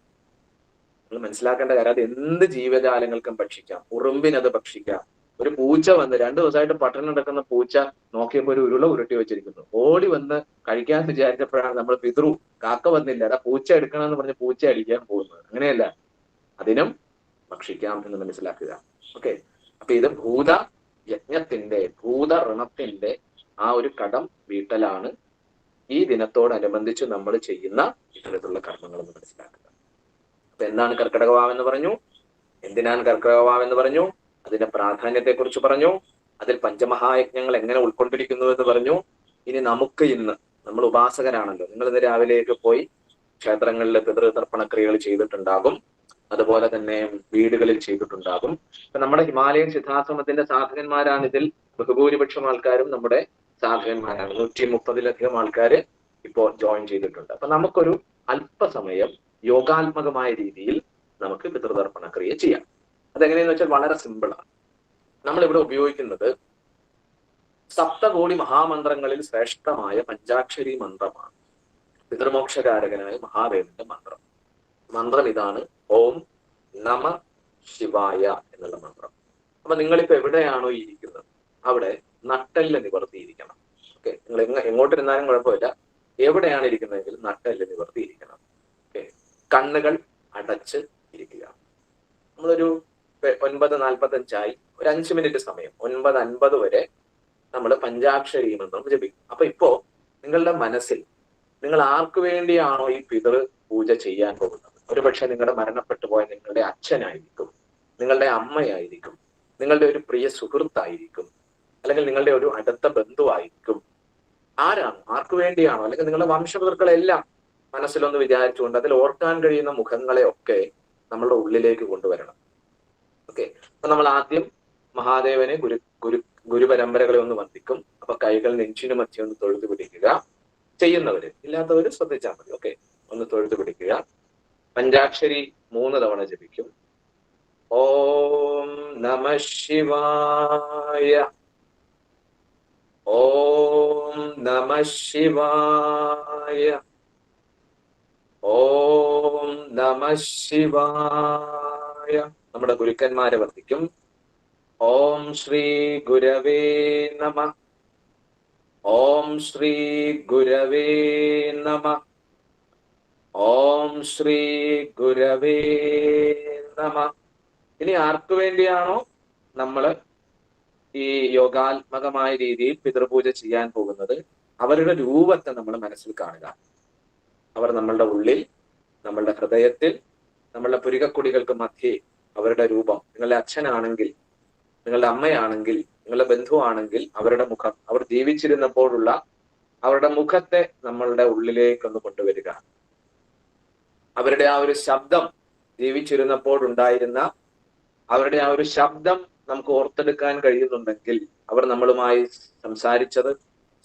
നിങ്ങൾ മനസ്സിലാക്കേണ്ട കാര്യം, അത് എന്ത് ജീവജാലങ്ങൾക്കും ഭക്ഷിക്കാം. ഉറുമ്പിനത് ഭക്ഷിക്കാം. ഒരു പൂച്ച വന്ന് 2 ദിവസമായിട്ട് പട്ടണം നടക്കുന്ന പൂച്ച നോക്കിയപ്പോൾ ഒരു ഉരുള ഉരുട്ടി വെച്ചിരിക്കുന്നു, ഓടി വന്ന് കഴിക്കാൻ വിചാരിച്ചപ്പോഴാണ് നമ്മൾ പിതൃ കാക്ക വന്നില്ല, അതാ പൂച്ച എടുക്കണമെന്ന് പറഞ്ഞ് പൂച്ച അടിക്കാൻ പോകുന്നത്. അങ്ങനെയല്ല, അതിനും ഭക്ഷിക്കാം എന്ന് മനസ്സിലാക്കുക. ഓക്കെ, അപ്പൊ ഇത് ഭൂത യജ്ഞത്തിന്റെ, ഭൂത ഋണത്തിന്റെ ആ ഒരു കടം വീട്ടലാണ് ഈ ദിനത്തോടനുബന്ധിച്ച് നമ്മൾ ചെയ്യുന്ന ഇത്തരത്തിലുള്ള കർമ്മങ്ങൾ എന്ന് മനസ്സിലാക്കുക. അപ്പൊ എന്താണ് കർക്കിടകവാവ് എന്ന് പറഞ്ഞു, എന്തിനാണ് കർക്കിടകവാവ് എന്ന് പറഞ്ഞു, അതിന്റെ പ്രാധാന്യത്തെ കുറിച്ച് പറഞ്ഞു, അതിൽ പഞ്ചമഹായജ്ഞങ്ങൾ എങ്ങനെ ഉൾക്കൊണ്ടിരിക്കുന്നു എന്ന് പറഞ്ഞു. ഇനി നമുക്ക് ഇന്ന്, നമ്മൾ ഉപാസകരാണല്ലോ, നിങ്ങൾ ഇന്ന് രാവിലെയൊക്കെ പോയി ക്ഷേത്രങ്ങളിൽ പിതൃതർപ്പണക്രിയകൾ ചെയ്തിട്ടുണ്ടാകും, അതുപോലെ തന്നെ വീടുകളിൽ ചെയ്തിട്ടുണ്ടാകും. ഇപ്പൊ നമ്മുടെ ഹിമാലയൻ സിദ്ധാശ്രമത്തിന്റെ സാധകന്മാരാണ് ഇതിൽ ബഹുഭൂരിപക്ഷം ആൾക്കാരും നമ്മുടെ സാധകന്മാരാണ്. 130-ലധികം ആൾക്കാര് ഇപ്പോൾ ജോയിൻ ചെയ്തിട്ടുണ്ട്. അപ്പൊ നമുക്കൊരു അല്പസമയം യോഗാത്മകമായ രീതിയിൽ നമുക്ക് പിതൃതർപ്പണക്രിയ ചെയ്യാം. അതെങ്ങനെയെന്ന് വെച്ചാൽ വളരെ സിമ്പിളാണ്. നമ്മളിവിടെ ഉപയോഗിക്കുന്നത് സപ്തകോടി മഹാമന്ത്രങ്ങളിൽ ശ്രേഷ്ഠമായ പഞ്ചാക്ഷരി മന്ത്രമാണ്, പിതൃമോക്ഷകാരകനായ മഹാദേവന്റെ മന്ത്രം. മന്ത്രം ഇതാണ്, ഓം നമ ശിവായ എന്നുള്ള മന്ത്രം. അപ്പൊ നിങ്ങളിപ്പോ എവിടെയാണോ ഇരിക്കുന്നത് അവിടെ നട്ടെല്ല് നിവർത്തിയിരിക്കണം. ഓക്കെ, നിങ്ങൾ എങ്ങോട്ടിരുന്നാലും കുഴപ്പമില്ല, എവിടെയാണ് ഇരിക്കുന്നതെങ്കിൽ നട്ടെല്ല് നിവർത്തിയിരിക്കണം. ഓക്കെ, കണ്ണുകൾ അടച്ച് ഇരിക്കുക. നമ്മളൊരു 9:45 ഒരു 5 മിനിറ്റ് സമയം, 9:50 വരെ നമ്മൾ പഞ്ചാക്ഷരി മന്ത്രം ജപിക്കും. അപ്പൊ ഇപ്പോ നിങ്ങളുടെ മനസ്സിൽ നിങ്ങൾ ആർക്കു വേണ്ടിയാണോ ഈ പിതൃ പൂജ ചെയ്യാൻ പോകുന്നത്, ഒരുപക്ഷെ നിങ്ങളുടെ മരണപ്പെട്ടു പോയ നിങ്ങളുടെ അച്ഛനായിരിക്കും, നിങ്ങളുടെ അമ്മയായിരിക്കും, നിങ്ങളുടെ ഒരു പ്രിയ സുഹൃത്തായിരിക്കും, അല്ലെങ്കിൽ നിങ്ങളുടെ ഒരു അടുത്ത ബന്ധുവായിരിക്കും. ആരാണ്, ആർക്കു വേണ്ടിയാണോ, അല്ലെങ്കിൽ നിങ്ങളുടെ വംശപിതൃക്കളെല്ലാം മനസ്സിലൊന്ന് വിചാരിച്ചുകൊണ്ട് അതിൽ ഓർക്കാൻ കഴിയുന്ന മുഖങ്ങളെ ഒക്കെ നമ്മളുടെ ഉള്ളിലേക്ക് കൊണ്ടുവരണം. ഓക്കെ, അപ്പൊ നമ്മൾ ആദ്യം മഹാദേവനെ ഗുരുപരമ്പരകളെ ഒന്ന് വന്ദിക്കും. അപ്പൊ കൈകൾ നെഞ്ചിനു മധ്യം ഒന്ന് തൊഴുതു പിടിക്കുക. ചെയ്യുന്നവര്, ഇല്ലാത്തവര് ശ്രദ്ധിച്ചാൽ മതി. ഓക്കെ, ഒന്ന് തൊഴുതു പിടിക്കുക. പഞ്ചാക്ഷരി 3 തവണ ജപിക്കും. ഓം നമ ശിവായ, ഓം നമ ശിവായ, ഓം നമ ശിവായ. നമ്മുടെ ഗുരുക്കന്മാരെ വർദ്ധിക്കും. ഓം ശ്രീ ഗുരവേ നമ, ഓം ശ്രീ ഗുരവേ നമ, ഓം ശ്രീ ഗുരവേ നമ. ഇനി ആർക്കു വേണ്ടിയാണോ നമ്മൾ ഈ യോഗാത്മകമായ രീതിയിൽ പിതൃപൂജ ചെയ്യാൻ പോകുന്നത് അവരുടെ രൂപത്തെ നമ്മൾ മനസ്സിൽ കാണുക. അവർ നമ്മളുടെ ഉള്ളിൽ, നമ്മളുടെ ഹൃദയത്തിൽ, നമ്മളുടെ പുരികക്കൊടികൾക്ക് മധ്യേ അവരുടെ രൂപം, നിങ്ങളുടെ അച്ഛനാണെങ്കിൽ, നിങ്ങളുടെ അമ്മയാണെങ്കിൽ, നിങ്ങളുടെ ബന്ധുവാണെങ്കിൽ അവരുടെ മുഖം, അവർ ജീവിച്ചിരുന്നപ്പോഴുള്ള അവരുടെ മുഖത്തെ നമ്മളുടെ ഉള്ളിലേക്കൊന്ന് കൊണ്ടുവരിക. അവരുടെ ആ ഒരു ശബ്ദം, ജീവിച്ചിരുന്നപ്പോഴുണ്ടായിരുന്ന അവരുടെ ആ ഒരു ശബ്ദം നമുക്ക് ഓർത്തെടുക്കാൻ കഴിയുന്നുണ്ടെങ്കിൽ, അവർ നമ്മളുമായി സംസാരിച്ചത്,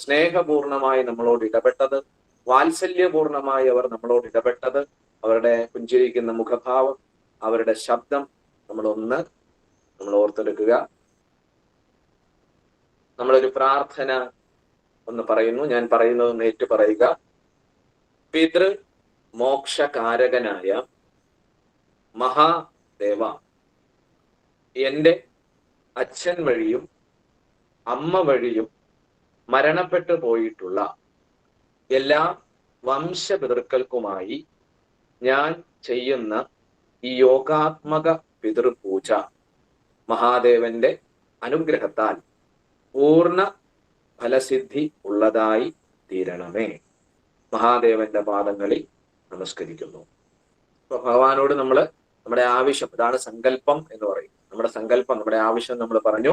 സ്നേഹപൂർണമായി നമ്മളോട് ഇടപെട്ടത്, വാത്സല്യപൂർണമായി അവർ നമ്മളോട് ഇടപെട്ടത്, അവരുടെ പുഞ്ചിരിക്കുന്ന മുഖഭാവം, അവരുടെ ശബ്ദം നമ്മൾ ഓർത്തെടുക്കുക. നമ്മളൊരു പ്രാർത്ഥന ഒന്ന് പറയുന്നു, ഞാൻ പറയുന്നത് നേരിട്ട് പറയുക. പിതൃ മോക്ഷകാരകനായ മഹാദേവ, എന്റെ അച്ഛൻ വഴിയും അമ്മ വഴിയും മരണപ്പെട്ടു പോയിട്ടുള്ള എല്ലാ വംശപിതൃക്കൾക്കുമായി ഞാൻ ചെയ്യുന്ന ഈ യോഗാത്മക പിതൃപൂജ മഹാദേവന്റെ അനുഗ്രഹത്താൽ പൂർണ്ണ ഫലസിദ്ധി ഉള്ളതായി തീരണമേ. മഹാദേവന്റെ പാദങ്ങളിൽ നമസ്കരിക്കുന്നു. അപ്പൊ ഭഗവാനോട് നമ്മുടെ ആവശ്യം, ഇതാണ് സങ്കല്പം എന്ന് പറയും. നമ്മുടെ സങ്കല്പം, നമ്മുടെ ആവശ്യം നമ്മൾ പറഞ്ഞു.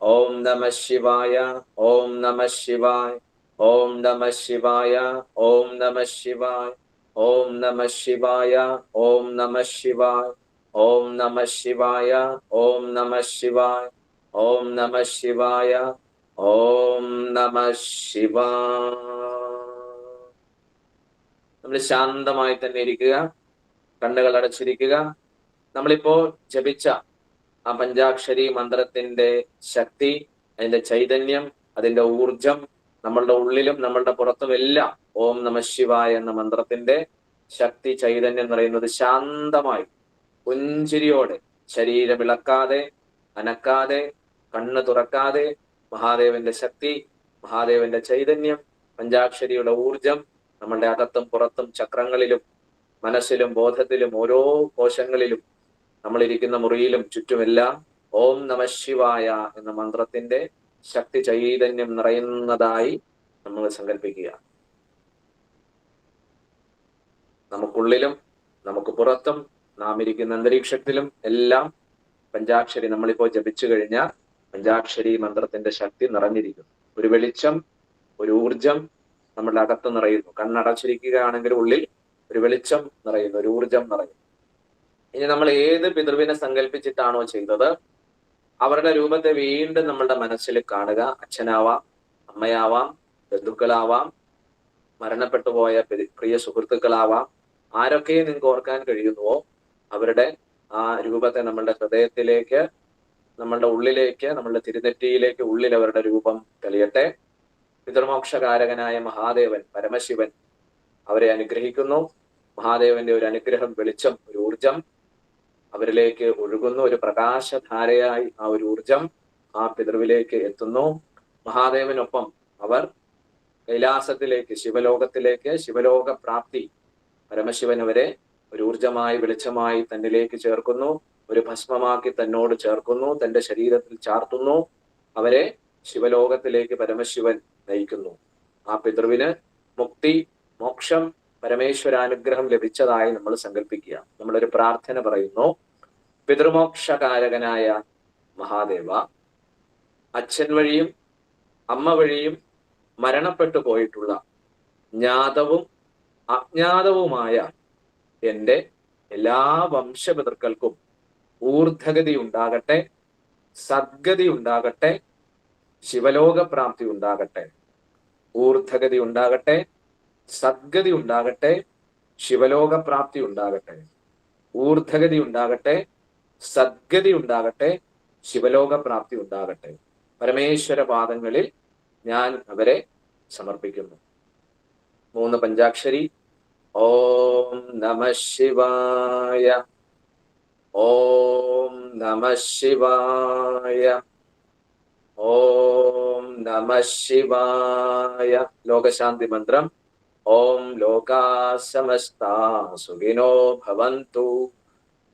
ഓം നമഃ ശിവായ, ഓം നമഃ ശിവായ, ഓം നമഃ ശിവായ, ഓം നമഃ ശിവായ, ഓം നമഃ ശിവായ, ഓം നമഃ ശിവായ, ഓം നമഃ ശിവായ, ഓം നമഃ ശിവായ, ഓം നമഃ ശിവായ, ഓം നമഃ ശിവായ. നമ്മൾ ശാന്തമായി തന്നെ ഇരിക്കുക, കണ്ണുകൾ അടച്ചിരിക്കുക. നമ്മളിപ്പോ ജപിച്ച ആ പഞ്ചാക്ഷരി മന്ത്രത്തിന്റെ ശക്തി, അതിന്റെ ചൈതന്യം, അതിന്റെ ഊർജം നമ്മളുടെ ഉള്ളിലും നമ്മളുടെ പുറത്തും എല്ലാം ഓം നമഃ ശിവായ എന്ന മന്ത്രത്തിന്റെ ശക്തി, ചൈതന്യം നിറയുന്നത് ശാന്തമായി പുഞ്ചിരിയോടെ, ശരീരം ഇളക്കാതെ അനക്കാതെ കണ്ണ് തുറക്കാതെ മഹാദേവന്റെ ശക്തി, മഹാദേവന്റെ ചൈതന്യം, പഞ്ചാക്ഷരിയുടെ ഊർജം നമ്മളുടെ അകത്തും പുറത്തും ചക്രങ്ങളിലും മനസ്സിലും ബോധത്തിലും ഓരോ കോശങ്ങളിലും നമ്മളിരിക്കുന്ന മുറിയിലും ചുറ്റുമെല്ലാം ഓം നമഃ ശിവായ എന്ന മന്ത്രത്തിന്റെ ശക്തി ചൈതന്യം നിറയുന്നതായി നമ്മൾ സങ്കല്പിക്കുക. നമുക്കുള്ളിലും നമുക്ക് പുറത്തും നാം ഇരിക്കുന്ന അന്തരീക്ഷത്തിലും എല്ലാം പഞ്ചാക്ഷരി നമ്മളിപ്പോ ജപിച്ചു കഴിഞ്ഞാൽ പഞ്ചാക്ഷരി മന്ത്രത്തിന്റെ ശക്തി നിറഞ്ഞിരിക്കുന്നു. ഒരു വെളിച്ചം, ഒരു ഊർജം നമ്മളുടെ അകത്ത് നിറയുന്നു. കണ്ണടച്ചിരിക്കുകയാണെങ്കിൽ ഉള്ളിൽ ഒരു വെളിച്ചം നിറയുന്നു, ഒരു ഊർജം നിറയുന്നു. ഇനി നമ്മൾ ഏത് പിതൃവിനെ സങ്കല്പിച്ചിട്ടാണോ ചെയ്തത് അവരുടെ രൂപത്തെ വീണ്ടും നമ്മളുടെ മനസ്സിൽ കാണുക. അച്ഛനാവാം, അമ്മയാവാം, ബന്ധുക്കളാവാം, മരണപ്പെട്ടു പോയ പ്രിയ സുഹൃത്തുക്കളാവാം, ആരൊക്കെ നിങ്ങൾക്ക് ഓർക്കാൻ കഴിയുന്നുവോ അവരുടെ ആ രൂപത്തെ നമ്മളുടെ ഹൃദയത്തിലേക്ക്, നമ്മളുടെ ഉള്ളിലേക്ക്, നമ്മളുടെ തിരുനെറ്റിയിലേക്ക് ഉള്ളിൽ അവരുടെ രൂപം തെളിയട്ടെ. പിതൃമോക്ഷകാരകനായ മഹാദേവൻ, പരമശിവൻ അവരെ അനുഗ്രഹിക്കുന്നു. മഹാദേവന്റെ ഒരു അനുഗ്രഹം, വെളിച്ചം, ഒരു ഊർജം അവരിലേക്ക് ഒഴുകുന്നു. ഒരു പ്രകാശധാരയായി ആ ഒരു ഊർജം ആ പിതൃവിലേക്ക് എത്തുന്നു. മഹാദേവനൊപ്പം അവർ കൈലാസത്തിലേക്ക്, ശിവലോകത്തിലേക്ക്, ശിവലോക പ്രാപ്തി പരമശിവൻ അവരെ ഒരു ഊർജമായി, വെളിച്ചമായി തന്നിലേക്ക് ചേർക്കുന്നു. ഒരു ഭസ്മമാക്കി തന്നോട് ചേർക്കുന്നു, തന്റെ ശരീരത്തിൽ ചാർത്തുന്നു. അവരെ ശിവലോകത്തിലേക്ക് പരമശിവൻ നയിക്കുന്നു. ആ പിതൃവിന് മുക്തി, മോക്ഷം, പരമേശ്വരാനുഗ്രഹം ലഭിച്ചതായി നമ്മൾ സങ്കല്പിക്കുക. നമ്മളൊരു പ്രാർത്ഥന പറയുന്നു. പിതൃമോക്ഷകാരകനായ മഹാദേവ, അച്ഛൻ വഴിയും അമ്മ വഴിയും മരണപ്പെട്ടു പോയിട്ടുള്ള ജ്ഞാതവും അജ്ഞാതവുമായ എൻ്റെ എല്ലാ വംശപിതൃക്കൾക്കും ഊർധഗതി ഉണ്ടാകട്ടെ, സദ്ഗതി ഉണ്ടാകട്ടെ, ശിവലോകപ്രാപ്തി ഉണ്ടാകട്ടെ. ഊർധഗതി ഉണ്ടാകട്ടെ, സദ്ഗതി ഉണ്ടാകട്ടെ, ശിവലോകപ്രാപ്തി ഉണ്ടാകട്ടെ. ഊർധഗതി ഉണ്ടാകട്ടെ, സദ്ഗതി ഉണ്ടാകട്ടെ, ശിവലോകപ്രാപ്തി ഉണ്ടാകട്ടെ. പരമേശ്വര പാദങ്ങളിൽ ഞാൻ അവരെ സമർപ്പിക്കുന്നു. 3 പഞ്ചാക്ഷരി. ഓം നമഃ ശിവായ, ഓം നമഃ ശിവായ, ഓം നമഃ ശിവായ. ലോകശാന്തി മന്ത്രം. ഓം ലോകാ സമസ്താ സുഖിനോ ഭവന്തു,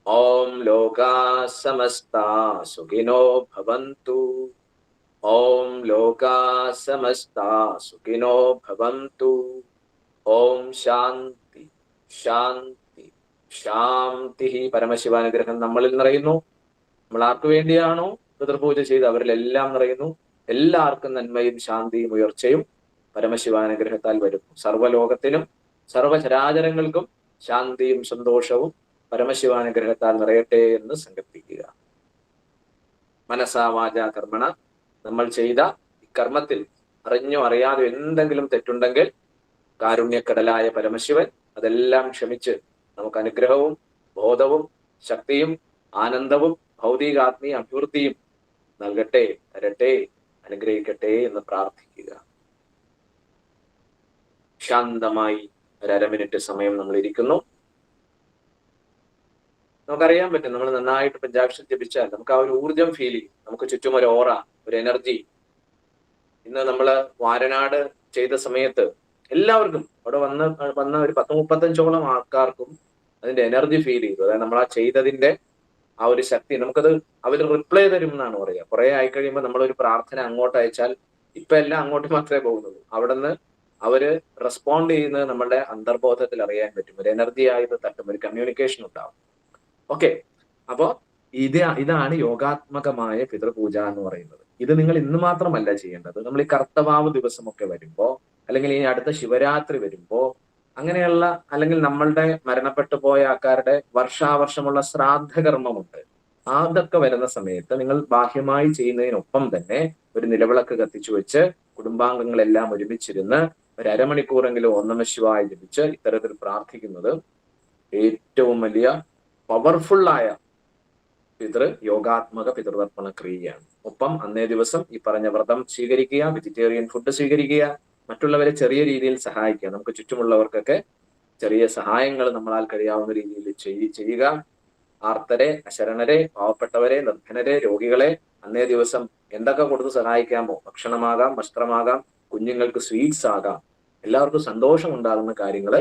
ഓം ലോകാ സമസ്താ സുഖിനോ ഭവന്തു, ഓം ലോകാ സമസ്താ സുഖിനോ ഭവന്തു. ഓം ശാന്തി ശാന്തി ശാന്തി. പരമശിവാനുഗ്രഹം നമ്മളിൽ നിറയുന്നു. നമ്മൾ ആർക്കു വേണ്ടിയാണോ പിതൃപൂജ ചെയ്ത് അവരിലെല്ലാം നിറയുന്നു. എല്ലാവർക്കും നന്മയും ശാന്തിയും ഉയർച്ചയും പരമശിവാനുഗ്രഹത്താൽ വരുന്നു. സർവ്വലോകത്തിനും സർവ്വചരാചരങ്ങൾക്കും ശാന്തിയും സന്തോഷവും പരമശിവാനുഗ്രഹത്താൽ നിറയട്ടെ എന്ന് സങ്കല്പിക്കുക. മനസാ വാചാ കർമ്മണ നമ്മൾ ചെയ്ത ഈ കർമ്മത്തിൽ അറിഞ്ഞോ അറിയാതെ എന്തെങ്കിലും തെറ്റുണ്ടെങ്കിൽ കാരുണ്യക്കടലായ പരമശിവൻ അതെല്ലാം ക്ഷമിച്ച് നമുക്ക് അനുഗ്രഹവും ബോധവും ശക്തിയും ആനന്ദവും ഭൗതികാത്മീയ അഭിവൃദ്ധിയും നൽകട്ടെ, തരട്ടെ, അനുഗ്രഹിക്കട്ടെ എന്ന് പ്രാർത്ഥിക്കുക. ശാന്തമായി ഒരു 1/2 മിനിറ്റ് സമയം നമ്മൾ ഇരിക്കുന്നു. നമുക്കറിയാൻ പറ്റും, നമ്മൾ നന്നായിട്ട് പഞ്ചാക്ഷരി ജപിച്ചാൽ നമുക്ക് ആ ഒരു ഊർജം ഫീൽ ചെയ്യും. നമുക്ക് ചുറ്റും ഒരു ഓറ, ഒരു എനർജി. ഇന്ന് നമ്മള് വാരനാട് ചെയ്ത സമയത്ത് എല്ലാവർക്കും അവിടെ വന്ന ഒരു 10-35ഓളം ആൾക്കാർക്കും അതിന്റെ എനർജി ഫീൽ ചെയ്തു. അതായത് നമ്മൾ ആ ചെയ്തതിന്റെ ആ ഒരു ശക്തി നമുക്കത് അവർ റിപ്ലൈ തരും എന്നാണ് പറയുക. കുറെ ആയി കഴിയുമ്പോൾ നമ്മളൊരു പ്രാർത്ഥന അങ്ങോട്ട് അയച്ചാൽ ഇപ്പൊ എല്ലാം അങ്ങോട്ട് മാത്രമേ പോകുന്നുള്ളൂ. അവിടെ നിന്ന് അവര് റെസ്പോണ്ട് ചെയ്യുന്നത് നമ്മളുടെ അന്തർബോധത്തിൽ അറിയാൻ പറ്റും. ഒരു എനർജി ആയത് തട്ടും, ഒരു കമ്മ്യൂണിക്കേഷൻ ഉണ്ടാവും. ഓക്കെ, അപ്പോ ഇതാണ് യോഗാത്മകമായ പിതൃപൂജ എന്ന് പറയുന്നത്. ഇത് നിങ്ങൾ ഇന്ന് മാത്രമല്ല ചെയ്യേണ്ടത്. നമ്മൾ ഈ കർത്തവാവ് ദിവസമൊക്കെ വരുമ്പോ, അല്ലെങ്കിൽ ഇനി അടുത്ത ശിവരാത്രി വരുമ്പോ, അങ്ങനെയുള്ള അല്ലെങ്കിൽ നമ്മളുടെ മരണപ്പെട്ടു പോയ ആൾക്കാരുടെ വർഷാവർഷമുള്ള ശ്രാദ്ധകർമ്മമുണ്ട്. അതൊക്കെ വരുന്ന സമയത്ത് നിങ്ങൾ ബാഹ്യമായി ചെയ്യുന്നതിനൊപ്പം തന്നെ ഒരു നിലവിളക്ക് കത്തിച്ചു വെച്ച് കുടുംബാംഗങ്ങളെല്ലാം ഒരുമിച്ചിരുന്ന് ഒരു അരമണിക്കൂറെങ്കിലും ഓം നമഃ ശിവായ ജപിച്ച് ഇത്തരത്തിൽ പ്രാർത്ഥിക്കുന്നത് ഏറ്റവും വലിയ പവർഫുള്ളായ യോഗാത്മക പിതൃതർപ്പണ ക്രിയയാണ്. ഒപ്പം അന്നേ ദിവസം ഈ പറഞ്ഞ വ്രതം സ്വീകരിക്കുക, വെജിറ്റേറിയൻ ഫുഡ് സ്വീകരിക്കുക, മറ്റുള്ളവരെ ചെറിയ രീതിയിൽ സഹായിക്കുക. നമുക്ക് ചുറ്റുമുള്ളവർക്കൊക്കെ ചെറിയ സഹായങ്ങൾ നമ്മളാൽ കഴിയാവുന്ന രീതിയിൽ ചെയ്യുക. ആർത്തരെ, അശരണരെ, പാവപ്പെട്ടവരെ, നിർധനരെ, രോഗികളെ അന്നേ ദിവസം എന്തൊക്കെ കൊടുത്ത് സഹായിക്കാമോ, ഭക്ഷണമാകാം, വസ്ത്രമാകാം, കുഞ്ഞുങ്ങൾക്ക് സ്വീറ്റ്സ് ആകാം, എല്ലാവർക്കും സന്തോഷം ഉണ്ടാകുന്ന കാര്യങ്ങൾ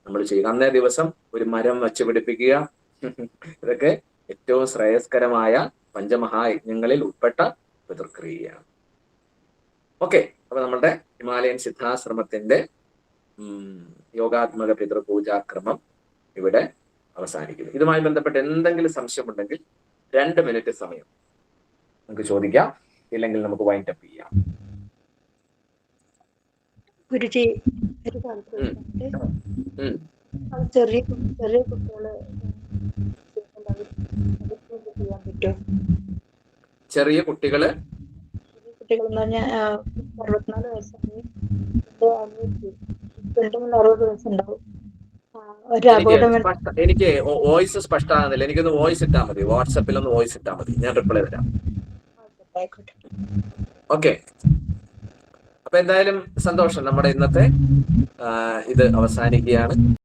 നമ്മൾ ചെയ്യുക. അന്നേ ദിവസം ഒരു മരം വച്ച് പിടിപ്പിക്കുക. ഇതൊക്കെ ഏറ്റവും ശ്രേയസ്കരമായ പഞ്ചമഹായജ്ഞങ്ങളിൽ ഉൾപ്പെട്ട പിതൃക്രിയയാണ്. ഓക്കെ, അപ്പൊ നമ്മുടെ ഹിമാലയൻ സിദ്ധാശ്രമത്തിന്റെ യോഗാത്മക പിതൃപൂജാക്രമം ഇവിടെ അവസാനിക്കുന്നു. ഇതുമായി ബന്ധപ്പെട്ട് എന്തെങ്കിലും സംശയമുണ്ടെങ്കിൽ 2 മിനിറ്റ് സമയം നമുക്ക് ചോദിക്കാം, ഇല്ലെങ്കിൽ നമുക്ക് വൈൻഡ് അപ്പ് ചെയ്യാം. ഗുരുജി ഒരു ചെറിയ കുട്ടികള് ചെയ്യാൻ പറ്റുമോ? ചെറിയ കുട്ടികൾ എന്ന് പറഞ്ഞാൽ 64 വയസ്സായി, 60 വയസ്സുണ്ടാവും. എനിക്ക് വോയിസ് സ്പഷ്ടമാകുന്നില്ല. എനിക്കൊന്ന് വോയിസ് ഇട്ടാൽ മതി, വാട്സപ്പിൽ ഒന്ന് വോയിസ് ഇട്ടാൽ മതി, ഞാൻ റിപ്ലൈ തരാം. ഓക്കെ, അപ്പൊ എന്തായാലും സന്തോഷം. നമ്മുടെ ഇന്നത്തെ ഇത് അവസാനിക്കുകയാണ്.